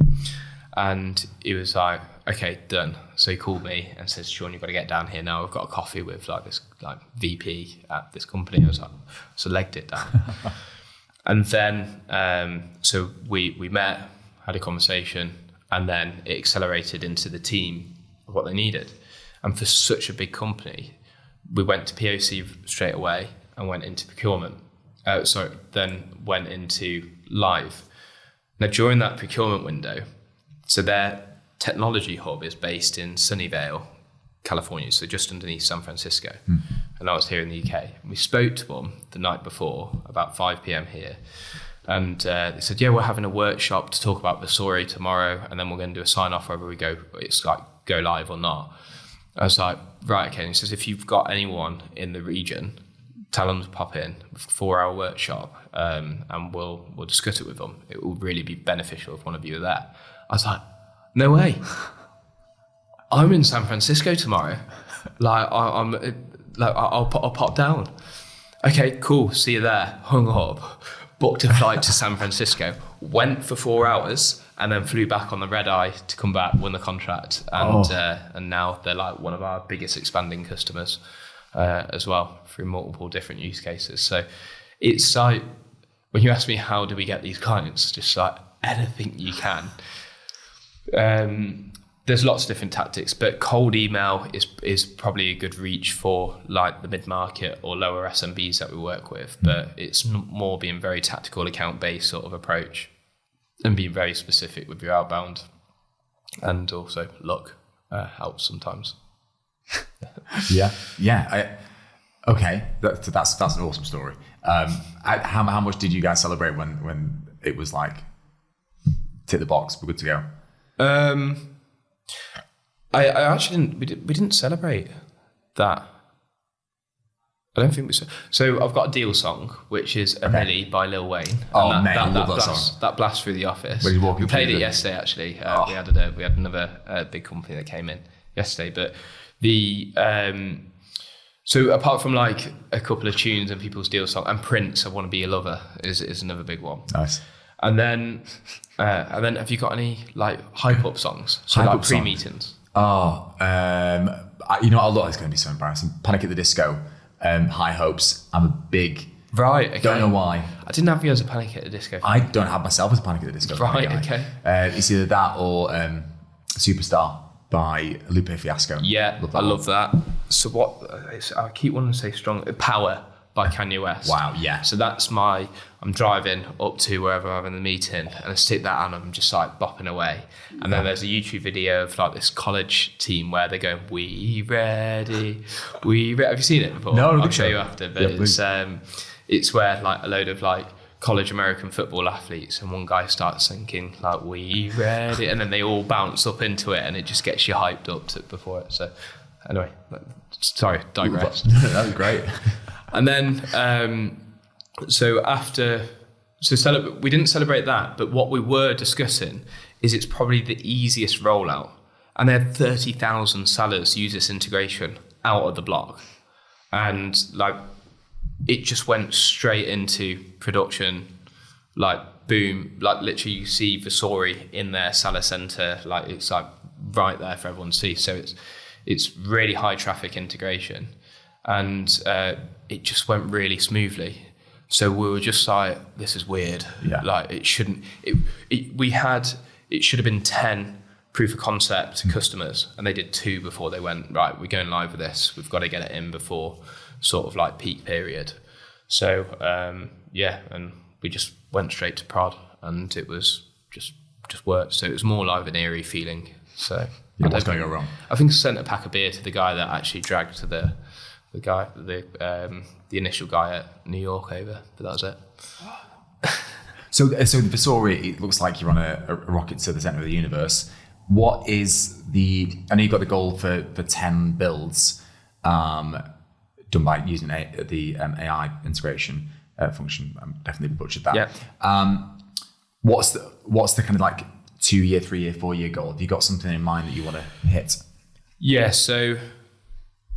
And he was like, "Okay, done." So he called me and says, "Sean, you've got to get down here now. I've got a coffee with this VP at this company." I was like, so legged it down. And then, so we met, had a conversation, and then it accelerated into the team of what they needed. And for such a big company, we went to POC straight away and went into procurement. Then went into live. Now, during that procurement window, so their technology hub is based in Sunnyvale, California, so just underneath San Francisco. And I was here in the UK. We spoke to them the night before, about 5 p.m. here. And they said, "Yeah, we're having a workshop to talk about Versori tomorrow, and then we're going to do a sign-off whether we go live or not." I was like, "Right, okay." And he says, "If you've got anyone in the region, tell them to pop in with a 4-hour workshop, and we'll discuss it with them. It will really be beneficial if one of you are there." I was like, "No way." I'm in San Francisco tomorrow. I'll pop down. Okay, cool. See you there. Hung up, booked a flight to San Francisco, went for 4 hours, and then flew back on the red eye to come back, win the contract, and now they're like one of our biggest expanding customers as well through multiple different use cases. So it's like when you ask me how do we get these clients, just like anything you can. There's lots of different tactics, but cold email is probably a good reach for like the mid-market or lower SMBs that we work with, but it's more being very tactical, account-based sort of approach and being very specific with your outbound, and also luck helps sometimes. Okay, that's an awesome story. How much did you guys celebrate when it was like tick the box, we're good to go? I actually didn't. We didn't celebrate that. I don't think we. So I've got a deal song, which is "A Milli" by Lil Wayne. Oh, man, I love that song. That blasts through the office. We played it yesterday. Actually, we had another big company that came in yesterday. But the so apart from like a couple of tunes and people's deal song, and Prince, "I Want to Be Your Lover" is another big one. Nice. And then have you got any like hype up songs? So Hype like up songs? pre-meetings. You know, a lot is going to be so embarrassing. Panic at the Disco, High Hopes. I'm a big. Right. Okay. Don't know why. I didn't have you as a Panic at the Disco fan. I don't have myself as a Panic at the Disco. Right. Guy. Okay. It's either that or Superstar by Lupe Fiasco. Yeah, I love that. So I keep wanting to say strong. Power by Kanye West. Wow. Yeah. So that's I'm driving up to wherever I'm in the meeting, and I stick that on, and I'm just like bopping away. And then there's a YouTube video of like this college team where they're going, "We ready, we ready." Have you seen it before? No, I'll show you after. But it's where like a load of like college American football athletes, and one guy starts singing like "We ready," and then they all bounce up into it, and it just gets you hyped up before it. So anyway, sorry, digress. That was great. And then, we didn't celebrate that, but what we were discussing is it's probably the easiest rollout. And they had 30,000 sellers use this integration out of the block. And like, it just went straight into production, like boom, like literally you see Versori in their seller center, like it's like right there for everyone to see. So it's really high traffic integration. And it just went really smoothly. So we were just like, this is weird. Yeah. Like it should have been 10 proof of concept customers, and they did 2 before they went, right, we're going live with this. We've got to get it in before sort of like peak period. So and we just went straight to prod, and it was just worked. So it was more like an eerie feeling. So What's going to go wrong? I think I sent a pack of beer to the guy that actually dragged to the initial guy at New York over, but that was it. So the Versori, it looks like you're on a rocket to the center of the universe. What is I know you've got the goal for 10 builds done by using the AI integration function. I'm definitely butchered that. Yeah. What's the kind of like 2-year, 3-year, 4-year goal? Have you got something in mind that you want to hit? Yeah, so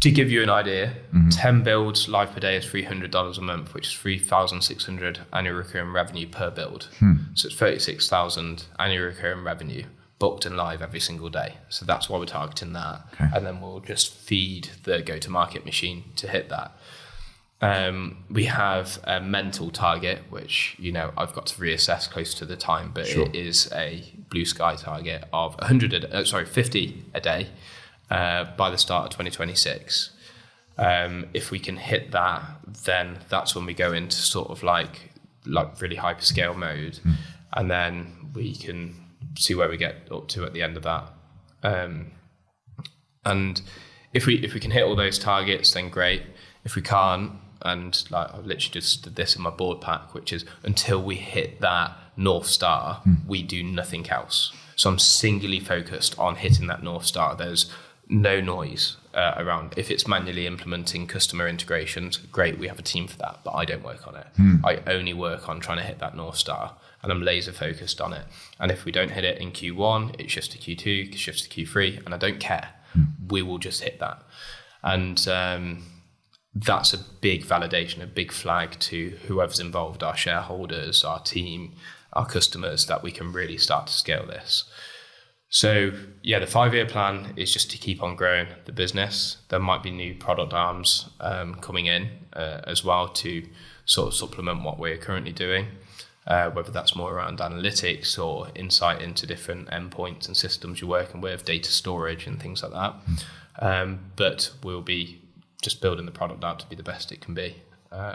to give you an idea, 10 builds live per day is $300 a month, which is $3,600 annual recurring revenue per build. So it's $36,000 annual recurring revenue booked and live every single day. So that's why we're targeting that. Okay. And then we'll just feed the go-to-market machine to hit that. We have a mental target, which, I've got to reassess close to the time, but Sure. It is a blue sky target of 50 a day. By the start of 2026. If we can hit that, then that's when we go into sort of like really hyperscale mode, and then we can see where we get up to at the end of that. And if we can hit all those targets, then great. If we can't, and like I've literally just did this in my board pack, which is until we hit that North Star, we do nothing else. So I'm singularly focused on hitting that North Star. There's no noise around. If it's manually implementing customer integrations, great, we have a team for that, but I don't work on it. I only work on trying to hit that North Star, and I'm laser focused on it. And if we don't hit it in Q1, it shifts to Q2, it shifts to Q3, and I don't care. we will just hit that. And that's a big validation, a big flag to whoever's involved, our shareholders, our team, our customers, that we can really start to scale this. So yeah, the 5-year plan is just to keep on growing the business. There might be new product arms coming in as well to sort of supplement what we're currently doing, whether that's more around analytics or insight into different endpoints and systems you're working with, data storage and things like that. But we'll be just building the product out to be the best it can be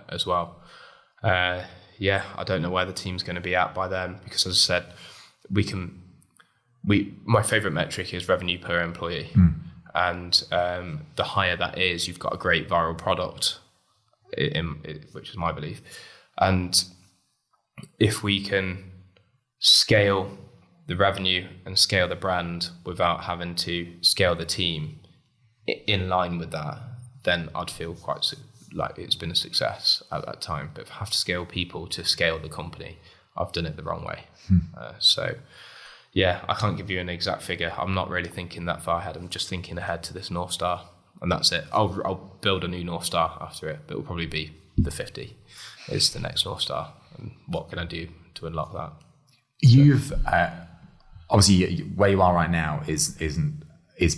as well. Yeah, I don't know where the team's going to be at by then, because as I said, my favorite metric is revenue per employee. And the higher that is, you've got a great viral product, which is my belief. And if we can scale the revenue and scale the brand without having to scale the team in line with that, then I'd feel quite like it's been a success at that time. But if I have to scale people to scale the company, I've done it the wrong way. So yeah, I can't give you an exact figure. I'm not really thinking that far ahead. I'm just thinking ahead to this North Star, and that's it. I'll build a new North Star after it, but it'll probably be the 50 is the next North Star. And what can I do to unlock that? You've obviously where you are right now is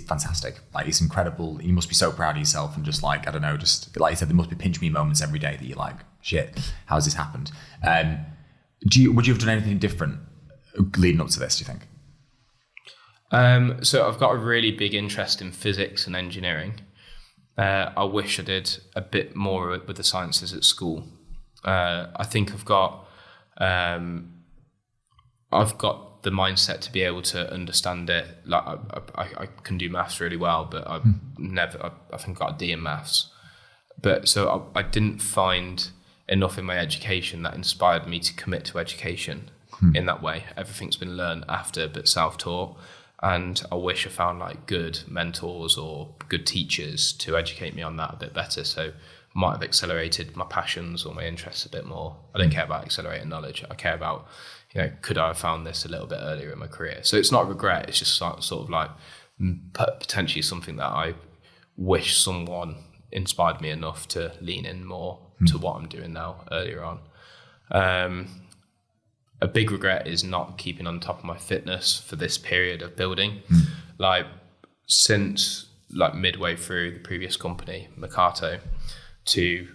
fantastic. Like, it's incredible. You must be so proud of yourself, and just like, I don't know, just like you said, there must be pinch me moments every day that you're like, shit, how has this happened? Would you have done anything different leading up to this, do you think? So I've got a really big interest in physics and engineering. I wish I did a bit more with the sciences at school. I think I've got the mindset to be able to understand it. Like I can do maths really well, but I think I got a D in maths. But so I didn't find enough in my education that inspired me to commit to education in that way. Everything's been learned after, but self-taught. And I wish I found like good mentors or good teachers to educate me on that a bit better. So I might have accelerated my passions or my interests a bit more. I don't care about accelerating knowledge. I care about, could I have found this a little bit earlier in my career? So it's not regret. It's just sort of like potentially something that I wish someone inspired me enough to lean in more to what I'm doing now earlier on. A big regret is not keeping on top of my fitness for this period of building. Like, since like midway through the previous company, Mercato, to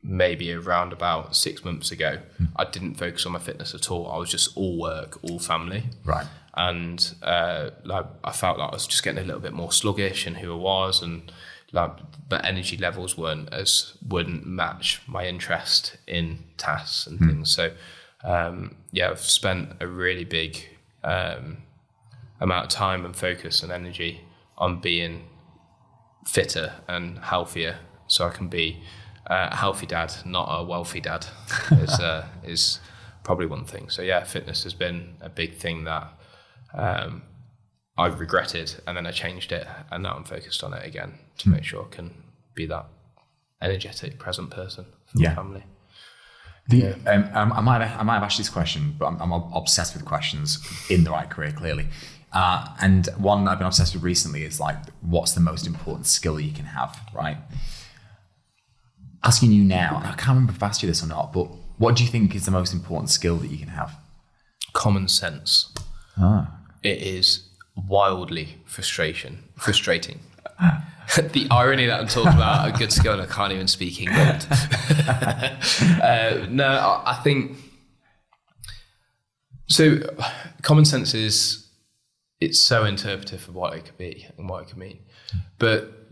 maybe around about 6 months ago, I didn't focus on my fitness at all. I was just all work, all family. Right. And like I felt like I was just getting a little bit more sluggish in who I was, and like the energy levels wouldn't match my interest in tasks and things. So I've spent a really big amount of time and focus and energy on being fitter and healthier, so I can be a healthy dad, not a wealthy dad, is probably one thing. So yeah, fitness has been a big thing that I've regretted, and then I changed it, and now I'm focused on it again to make sure I can be that energetic, present person for my family. I might have asked this question, but I'm obsessed with questions in the right career, clearly. And one I've been obsessed with recently is like, what's the most important skill you can have, right? Asking you now, and I can't remember if I asked you this or not, but what do you think is the most important skill that you can have? Common sense. It is wildly frustrating. The irony that I'm talking about a good skill and I can't even speak English. No, I think so. Common sense it's so interpretive of what it could be and what it could mean. But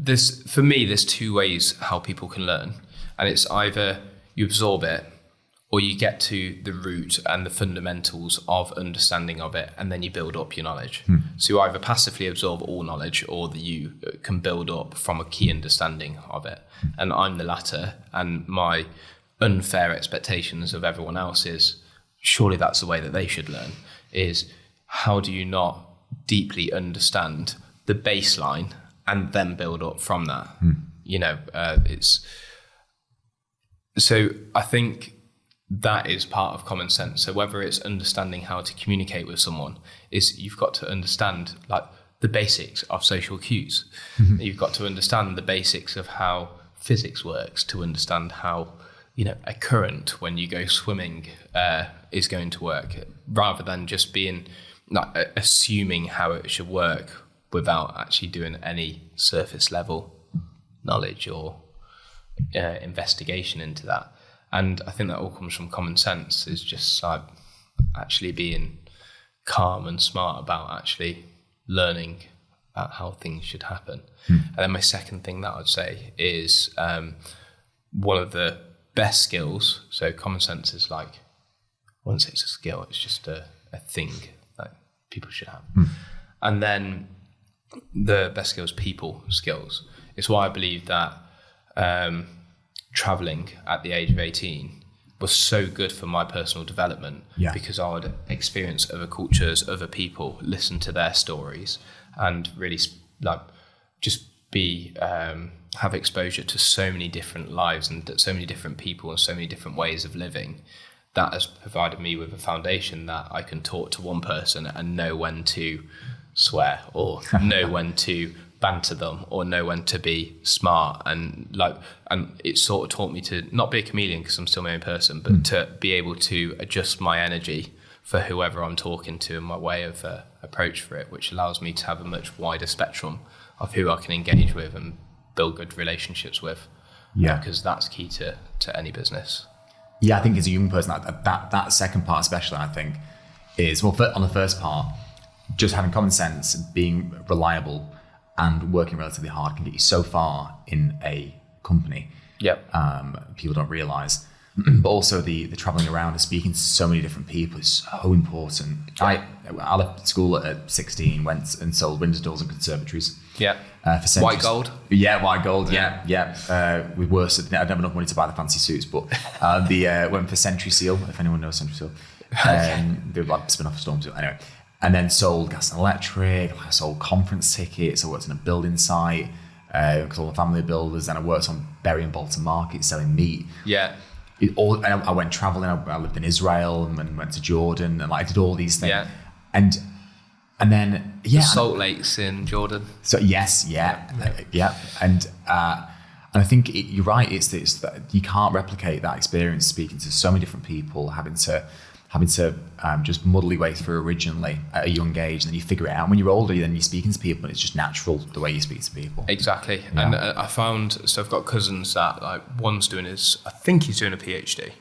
for me, there's two ways how people can learn, and it's either you absorb it, or you get to the root and the fundamentals of understanding of it, and then you build up your knowledge. So you either passively absorb all knowledge, or you can build up from a key understanding of it. And I'm the latter, and my unfair expectations of everyone else is, surely that's the way that they should learn, is how do you not deeply understand the baseline and then build up from that? So I think that is part of common sense. So whether it's understanding how to communicate with someone, is you've got to understand like the basics of social cues. You've got to understand the basics of how physics works to understand how, a current when you go swimming is going to work, rather than just being assuming how it should work without actually doing any surface level knowledge or investigation into that. And I think that all comes from common sense, is just like actually being calm and smart about actually learning about how things should happen. And then my second thing that I'd say is one of the best skills. So common sense is like, I wouldn't say it's a skill, it's just a thing that people should have. And then the best skills, people skills. It's why I believe that traveling at the age of 18 was so good for my personal development, because I would experience other cultures, other people, listen to their stories, and really just be have exposure to so many different lives and so many different people and so many different ways of living. That has provided me with a foundation that I can talk to one person and know when to swear, or know when to banter them, or know when to be smart, and it sort of taught me to not be a chameleon, because I'm still my own person, but to be able to adjust my energy for whoever I'm talking to and my way of approach for it, which allows me to have a much wider spectrum of who I can engage with and build good relationships with. Because that's key to any business. I think as a young person, that second part especially, I think, is, well, on the first part, just having common sense, being reliable and working relatively hard can get you so far in a company. People don't realise. But also the travelling around and speaking to so many different people is so important. I left school at 16, went and sold windows, doors and conservatories. For centuries. White gold. White gold. With worse, I didn't have enough money to buy the fancy suits, but went for Century Seal, if anyone knows Century Seal. They were like spin off of Storm Seal. Anyway. And then sold gas and electric, I sold conference tickets, I worked in a building site, because all the family builders, and I worked on Bury and Bolton Market selling meat. And I went traveling, I lived in Israel and went to Jordan, and I did all these things. And then, the Salt Lakes in Jordan. So yes, and I think you're right. It's that you can't replicate that experience, speaking to so many different people, having to just muddle your way through originally at a young age, and then you figure it out when you're older. Then you're speaking to people, and it's just natural the way you speak to people. Exactly. And I found, so I've got cousins that one's doing I think he's doing a PhD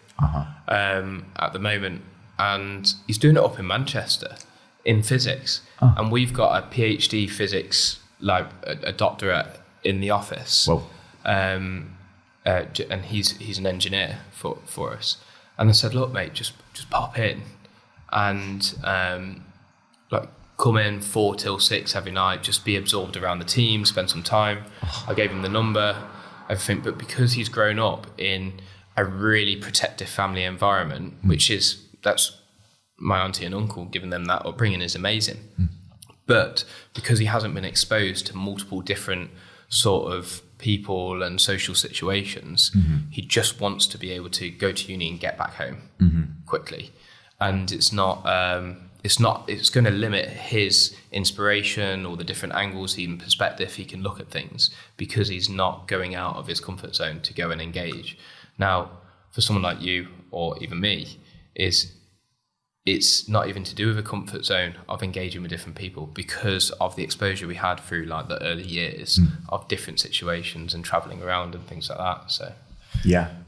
at the moment, and he's doing it up in Manchester in physics. And we've got a PhD physics, a doctorate in the office. And he's an engineer for us. And I said, look, mate, just pop in and come in 4 till 6 every night, just be absorbed around the team, spend some time. I gave him the number, everything. But because he's grown up in a really protective family environment, that's my auntie and uncle, giving them that upbringing is amazing. But because he hasn't been exposed to multiple different sort of people and social situations, he just wants to be able to go to uni and get back home quickly. And it's going to limit his inspiration or the different angles and perspective he can look at things, because he's not going out of his comfort zone to go and engage. Now, for someone like you or even me, it's not even to do with a comfort zone of engaging with different people, because of the exposure we had through the early years of different situations and traveling around and things like that. So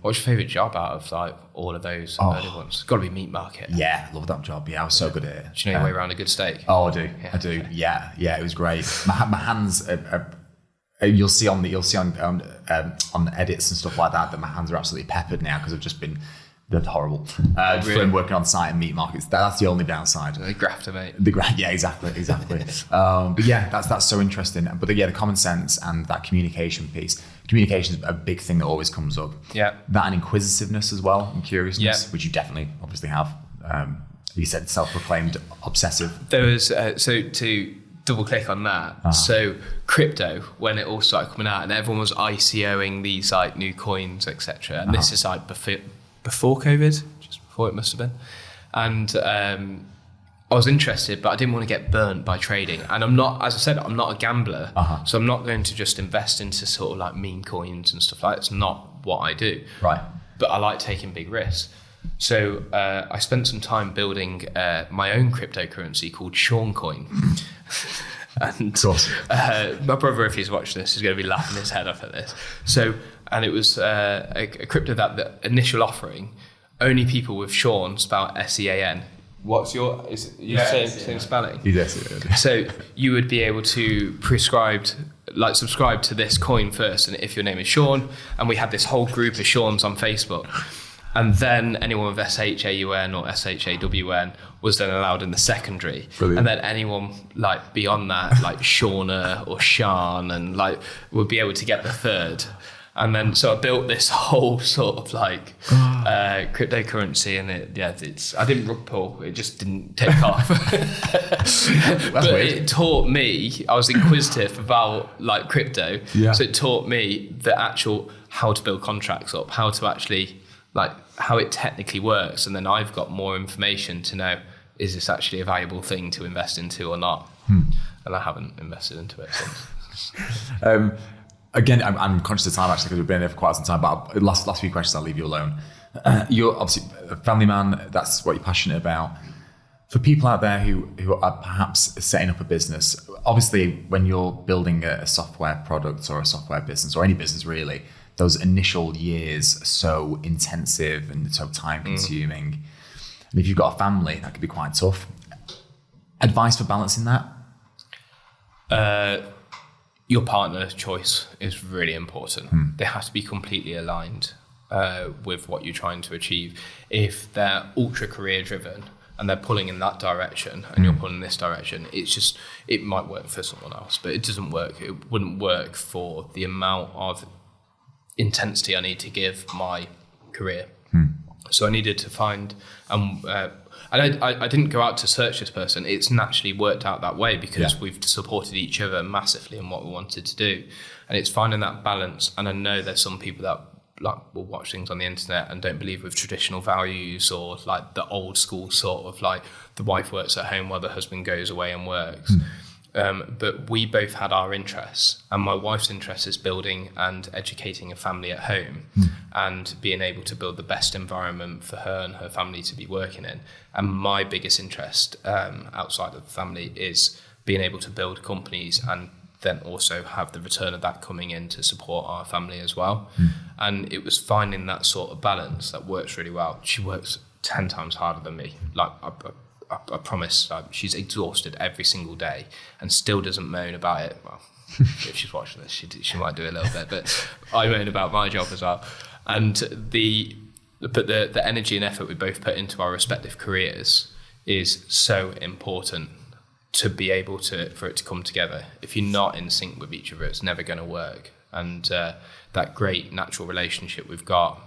what's your favorite job out of all of those early ones? It's got to be meat market. Love that job. I was so good at it. Do you know your way around a good steak? I do. It was great. My hands are, you'll see on edits and stuff like that my hands are absolutely peppered now, because I've just been They're horrible. Really? Working on site and meat markets. That's the only downside. The grafter, mate. Yeah, exactly. But yeah, that's so interesting. But the common sense and that communication piece. Communication is a big thing that always comes up. Yeah. That and inquisitiveness as well, and curiousness, which you definitely obviously have. You said self-proclaimed obsessive. There was so to double click on that. So crypto, when it all started coming out, and everyone was ICOing these like new coins, etc. And this is like before COVID, just before it must have been. And I was interested, but I didn't want to get burnt by trading. And I'm not, as I said, I'm not a gambler. So I'm not going to just invest into sort of like meme coins and stuff like that. It's not what I do. Right. But I like taking big risks. So I spent some time building my own cryptocurrency called SeanCoin. And my brother, if he's watching this, is going to be laughing his head off at this. So, and it was a crypto that the initial offering, only people with Sean, spelled SEAN. What's your, is you same spelling? Yes. So you would be able to subscribe to this coin first, and if your name is Sean, and we had this whole group of Seans on Facebook. And then anyone with SHAUN or SHAWN was then allowed in the secondary. Brilliant. And then anyone like beyond that, like Shauna or Sean, and like would be able to get the third. And then so I built this whole sort of like cryptocurrency, and I didn't rug pull, it just didn't take off. But weird. It taught me, I was inquisitive about like crypto. Yeah. So it taught me the actual how to build contracts up, how to actually like how it technically works, and then I've got more information to know, is this actually a valuable thing to invest into or not? And I haven't invested into it since. Again, I'm conscious of time actually because we've been there for quite some time, but last few questions I'll leave you alone. You're obviously a family man, that's what you're passionate about. For people out there who are perhaps setting up a business, obviously when you're building a software product or a software business or any business really, those initial years are so intensive and so time consuming. And if you've got a family, that could be quite tough. Advice for balancing that? Your partner's choice is really important. They have to be completely aligned with what you're trying to achieve. If they're ultra career driven and they're pulling in that direction and you're pulling in this direction, it might work for someone else, but it doesn't work. It wouldn't work for the amount of intensity I need to give my career. So I needed to find, and I didn't go out to search this person. It's naturally worked out that way because we've supported each other massively in what we wanted to do. And it's finding that balance. And I know there's some people that like will watch things on the internet and don't believe with traditional values, or like the old school sort of like the wife works at home while the husband goes away and works. But we both had our interests, and my wife's interest is building and educating a family at home and being able to build the best environment for her and her family to be working in. And my biggest interest outside of the family is being able to build companies and then also have the return of that coming in to support our family as well. And it was finding that sort of balance that works really well. She works 10 times harder than me. Like I promise, she's exhausted every single day and still doesn't moan about it. Well, if she's watching this, she might do a little bit, but I moan about my job as well. And the energy and effort we both put into our respective careers is so important to be able for it to come together. If you're not in sync with each other, it's never going to work. And that great natural relationship we've got,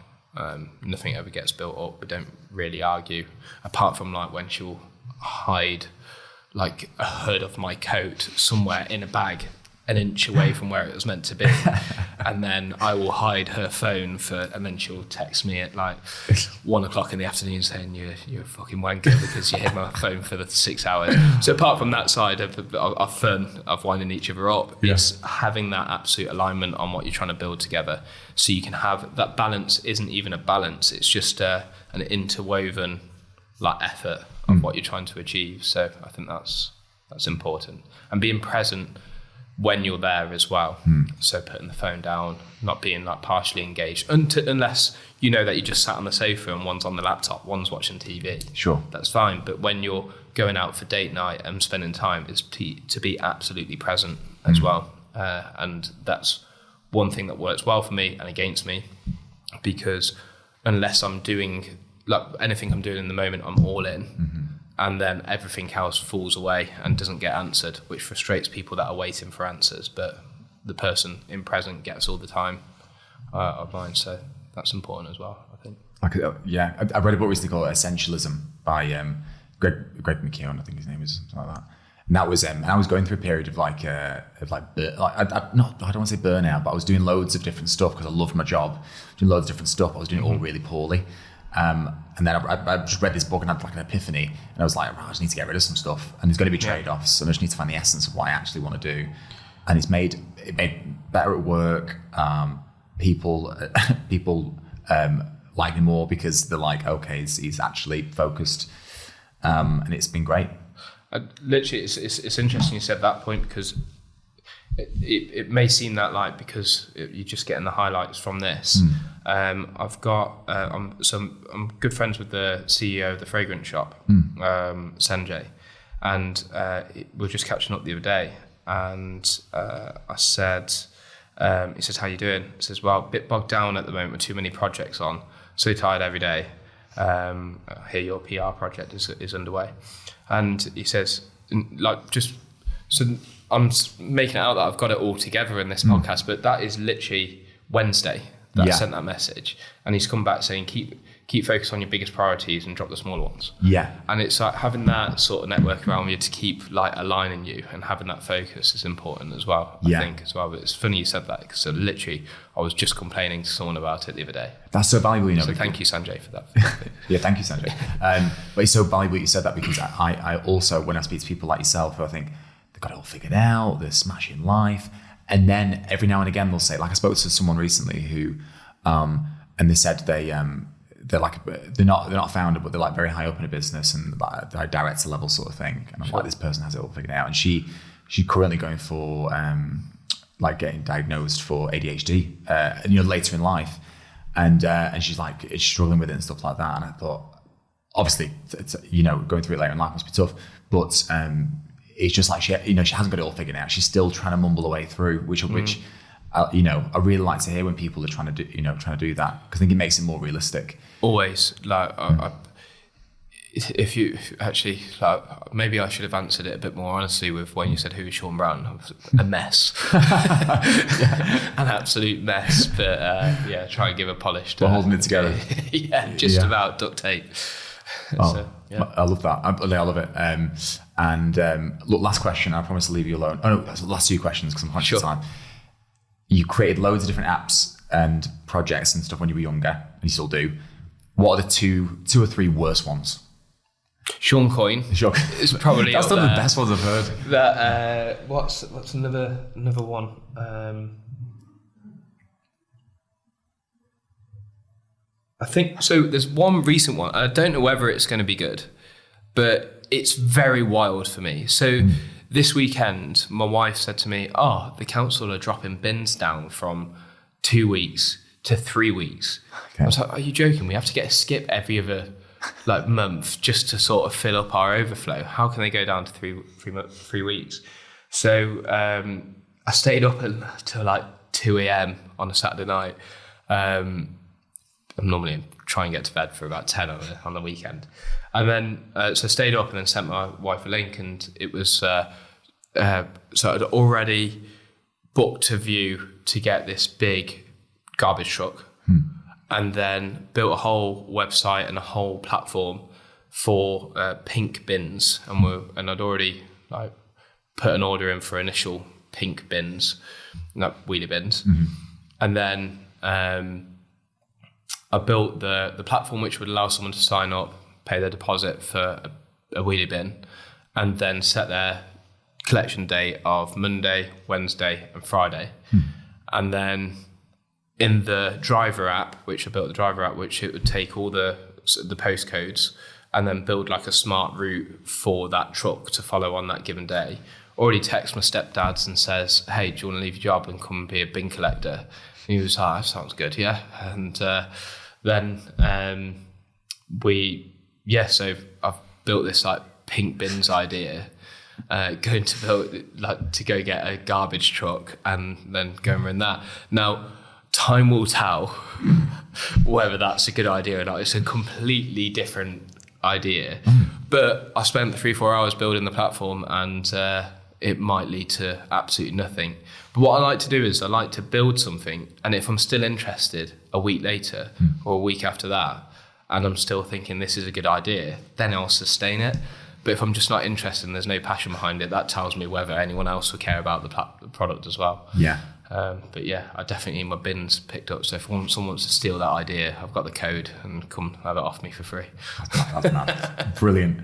nothing ever gets built up. We don't really argue, apart from like when she'll hide like a hood of my coat somewhere in a bag an inch away from where it was meant to be, and then I will hide her phone and then she'll text me at like 1 o'clock in the afternoon saying you're a fucking wanker because you hid my phone for the 6 hours. So apart from that side of fun of winding each other up, it's having that absolute alignment on what you're trying to build together, so you can have that balance. Isn't even a balance, it's just an interwoven like effort of what you're trying to achieve. So I think that's important, and being present when you're there as well. So putting the phone down, not being like partially engaged unless you know that you just sat on the sofa and one's on the laptop, one's watching TV. Sure, that's fine. But when you're going out for date night and spending time, is to be absolutely present as well. And that's one thing that works well for me and against me, because unless I'm doing like anything I'm doing in the moment, I'm all in. And then everything else falls away and doesn't get answered, which frustrates people that are waiting for answers. But the person in present gets all the time of mine. So that's important as well, I think. I read a book recently called Essentialism by Greg McKeown, I think his name is, something like that. And that was, I was going through a period of I don't want to say burnout, but I was doing loads of different stuff because I loved my job, doing loads of different stuff. I was doing it all really poorly. And then I just read this book and had like an epiphany, and I was like, I just need to get rid of some stuff, and there's going to be trade-offs, and I just need to find the essence of what I actually want to do. And it made better at work. People like me more because they're like, okay, he's actually focused, and it's been great. Literally, it's interesting you said that point, because it may seem that like, because you're just getting the highlights from this. I've got I'm good friends with the CEO of the fragrance shop, Sanjay, and we were just catching up the other day, and I said, he says, how you doing? He says, well, a bit bogged down at the moment with too many projects on, so tired every day. I hear your PR project is underway, and he says, like, just so I'm making it out that I've got it all together in this podcast, but that is literally Wednesday that I sent that message, and he's come back saying keep focused on your biggest priorities and drop the smaller ones. And it's like having that sort of network around you to keep like aligning you, and having that focus is important as well. I think as well. But it's funny you said that, because literally I was just complaining to someone about it the other day. That's so valuable, So thank you, Sanjay, for that. Yeah, thank you, Sanjay. But it's so valuable you said that, because I also, when I speak to people like yourself who I think they've got it all figured out, they're smashing life, and then every now and again they'll say, like, I spoke to someone recently who, and they said they're not a founder, but they're like very high up in a business, and like director level sort of thing. And I'm like, this person has it all figured out, and she's currently going for like getting diagnosed for ADHD, later in life, and she's like, it's struggling with it and stuff like that. And I thought, obviously, it's, going through it later in life must be tough, but it's just like she hasn't got it all figured out. She's still trying to mumble her way through, which I really like to hear when people are trying to do that, because I think it makes it more realistic. Always, like, if you actually, like, maybe I should have answered it a bit more honestly with when you said who is Sean Brown. I was a mess, an absolute mess. But try and give a polish to. We're holding it together. About duct tape. So, I love that. I love it. Look, last question. I promise to leave you alone. Oh no, that's the last two questions because I'm conscious of time. You created loads of different apps and projects and stuff when you were younger, and you still do. What are the two or three worst ones? SeanCoin is probably that's one of the best ones I've heard. That what's another one? I think so. There's one recent one. I don't know whether it's going to be good, but it's very wild for me. So. This weekend, my wife said to me, the council are dropping bins down from 2 weeks to 3 weeks. Okay. I was like, are you joking? We have to get a skip every other month just to sort of fill up our overflow. How can they go down to 3 weeks? So I stayed up until like 2 a.m. on a Saturday night. I'm normally try and get to bed for about 10 on the weekend. And then, so I stayed up and then sent my wife a link, and it was, so I'd already booked a view to get this big garbage truck, and then built a whole website and a whole platform for pink bins. And I'd already put an order in for initial pink bins, not wheelie bins. And then I built the platform which would allow someone to sign up, pay their deposit for a wheelie bin, and then set their collection date of Monday, Wednesday, and Friday. And then in the driver app, which I built the driver app, which it would take all the postcodes and then build like a smart route for that truck to follow on that given day. Already text my stepdads and says, hey, do you want to leave your job and come and be a bin collector? And he was like, sounds good, yeah. And then so I've built this pink bins idea, going to build to go get a garbage truck and then go and run that. Now, time will tell whether that's a good idea or not. It's a completely different idea, but I spent 3-4 hours building the platform, and it might lead to absolutely nothing. But what I like to do is I like to build something, and if I'm still interested a week later or a week after that, and I'm still thinking this is a good idea, then I'll sustain it. But if I'm just not interested and there's no passion behind it, that tells me whether anyone else will care about the product as well. Yeah. But yeah, I definitely need my bins picked up. So if someone wants to steal that idea, I've got the code and come have it off me for free. That's mad. Brilliant.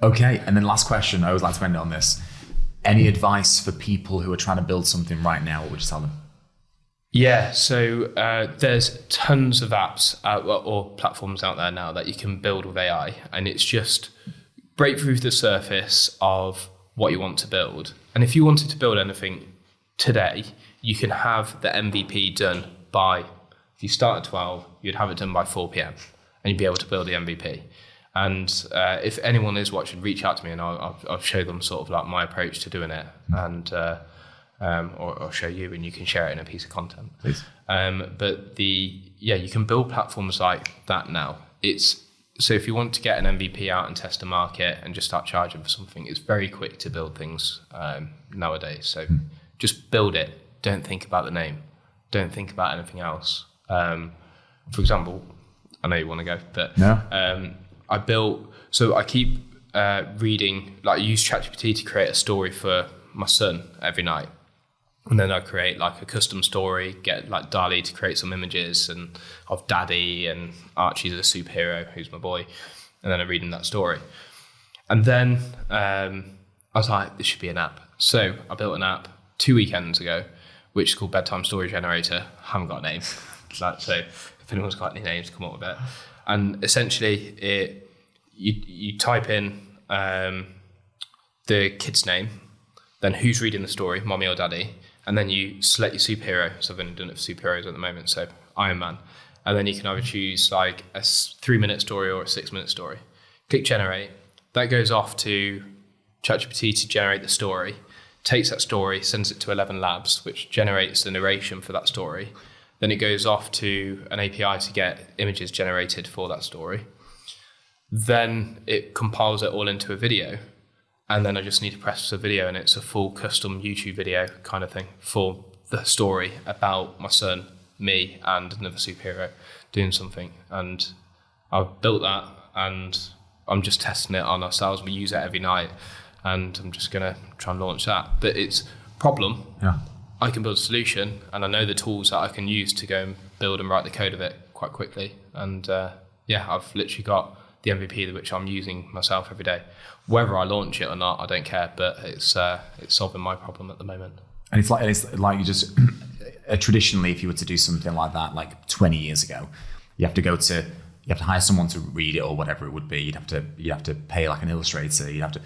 Okay, and then last question. I always like to end it on this. Any advice for people who are trying to build something right now? What would you tell them? Yeah, so there's tons of apps or platforms out there now that you can build with AI, and it's just break through the surface of what you want to build. And if you wanted to build anything today, you can have the MVP done by, if you start at 12, you'd have it done by 4 p.m. and you'd be able to build the MVP. And if anyone is watching, reach out to me and I'll show them sort of like my approach to doing it, and or show you, and you can share it in a piece of content. Please. But you can build platforms like that now. So if you want to get an MVP out and test a market and just start charging for something, it's very quick to build things nowadays. So just build it. Don't think about the name. Don't think about anything else. For example, I know you want to go, but no. I keep reading, like I use ChatGPT to create a story for my son every night. And then I create like a custom story, get like DALL-E to create some images and of Daddy, and Archie's a superhero, who's my boy. And then I read him that story. And then I was like, this should be an app. So I built an app 2 weekends ago, which is called Bedtime Story Generator. I haven't got a name. So if anyone's got any names, come up with it. And essentially you type in the kid's name, then who's reading the story, mommy or daddy, and then you select your superhero. So I've only done it for superheroes at the moment, so Iron Man. And then you can either choose like a 3-minute story or a 6-minute story. Click generate. That goes off to ChatGPT to generate the story, takes that story, sends it to 11 Labs, which generates the narration for that story. Then it goes off to an API to get images generated for that story. Then it compiles it all into a video. And then I just need to press the video, and it's a full custom YouTube video kind of thing for the story about my son, me, and another superhero doing something. And I've built that, and I'm just testing it on ourselves. We use it every night, and I'm just going to try and launch that. But it's a problem. Yeah. I can build a solution, and I know the tools that I can use to go and build and write the code of it quite quickly. And I've literally got the MVP, which I'm using myself every day. Whether I launch it or not, I don't care, but it's solving my problem at the moment. And it's like you just traditionally, if you were to do something like that, like 20 years ago, you have to hire someone to read it or whatever it would be. You'd have to pay like an illustrator. You'd have to,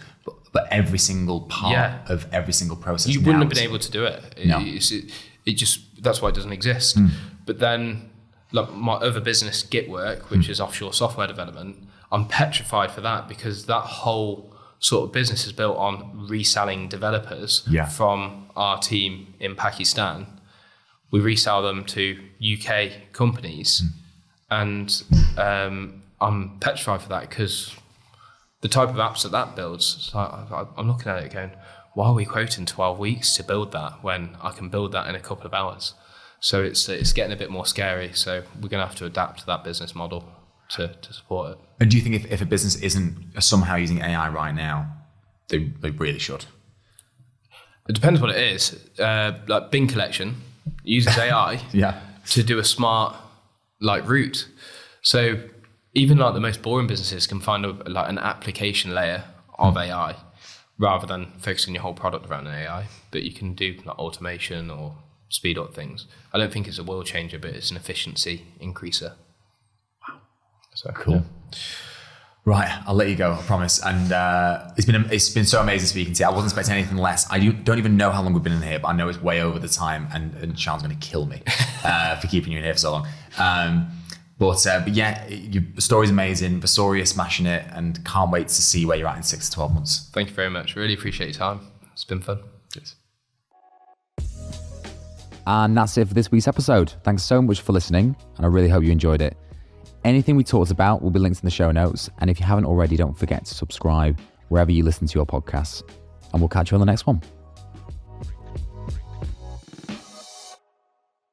but every single part of every single process. You wouldn't have been able to do it. It just, that's why it doesn't exist. But then, like my other business, Gitwork, which is offshore software development, I'm petrified for that, because that whole sort of business is built on reselling developers from our team in Pakistan. We resell them to UK companies, and I'm petrified for that, because the type of apps that builds, I'm looking at it going, why are we quoting 12 weeks to build that when I can build that in a couple of hours? So it's getting a bit more scary. So we're going to have to adapt to that business model to support it. And do you think if a business isn't somehow using AI right now, they really should? It depends what it is. Like bin collection uses AI to do a smart like route. So even like the most boring businesses can find like an application layer of AI rather than focusing your whole product around an AI. But you can do like automation or speed up things. I don't think it's a world changer, but it's an efficiency increaser. Wow. So cool. Yeah. Right, I'll let you go, I promise. And it's been so amazing speaking to you. I wasn't expecting anything less. I don't even know how long we've been in here, but I know it's way over the time, and Sean's going to kill me for keeping you in here for so long. But yeah, your story's amazing. Versori is smashing it, and can't wait to see where you're at in 6 to 12 months. Thank you very much. Really appreciate your time. It's been fun. Cheers. And that's it for this week's episode. Thanks so much for listening, and I really hope you enjoyed it. Anything we talked about will be linked in the show notes. And if you haven't already, don't forget to subscribe wherever you listen to your podcasts. And we'll catch you on the next one.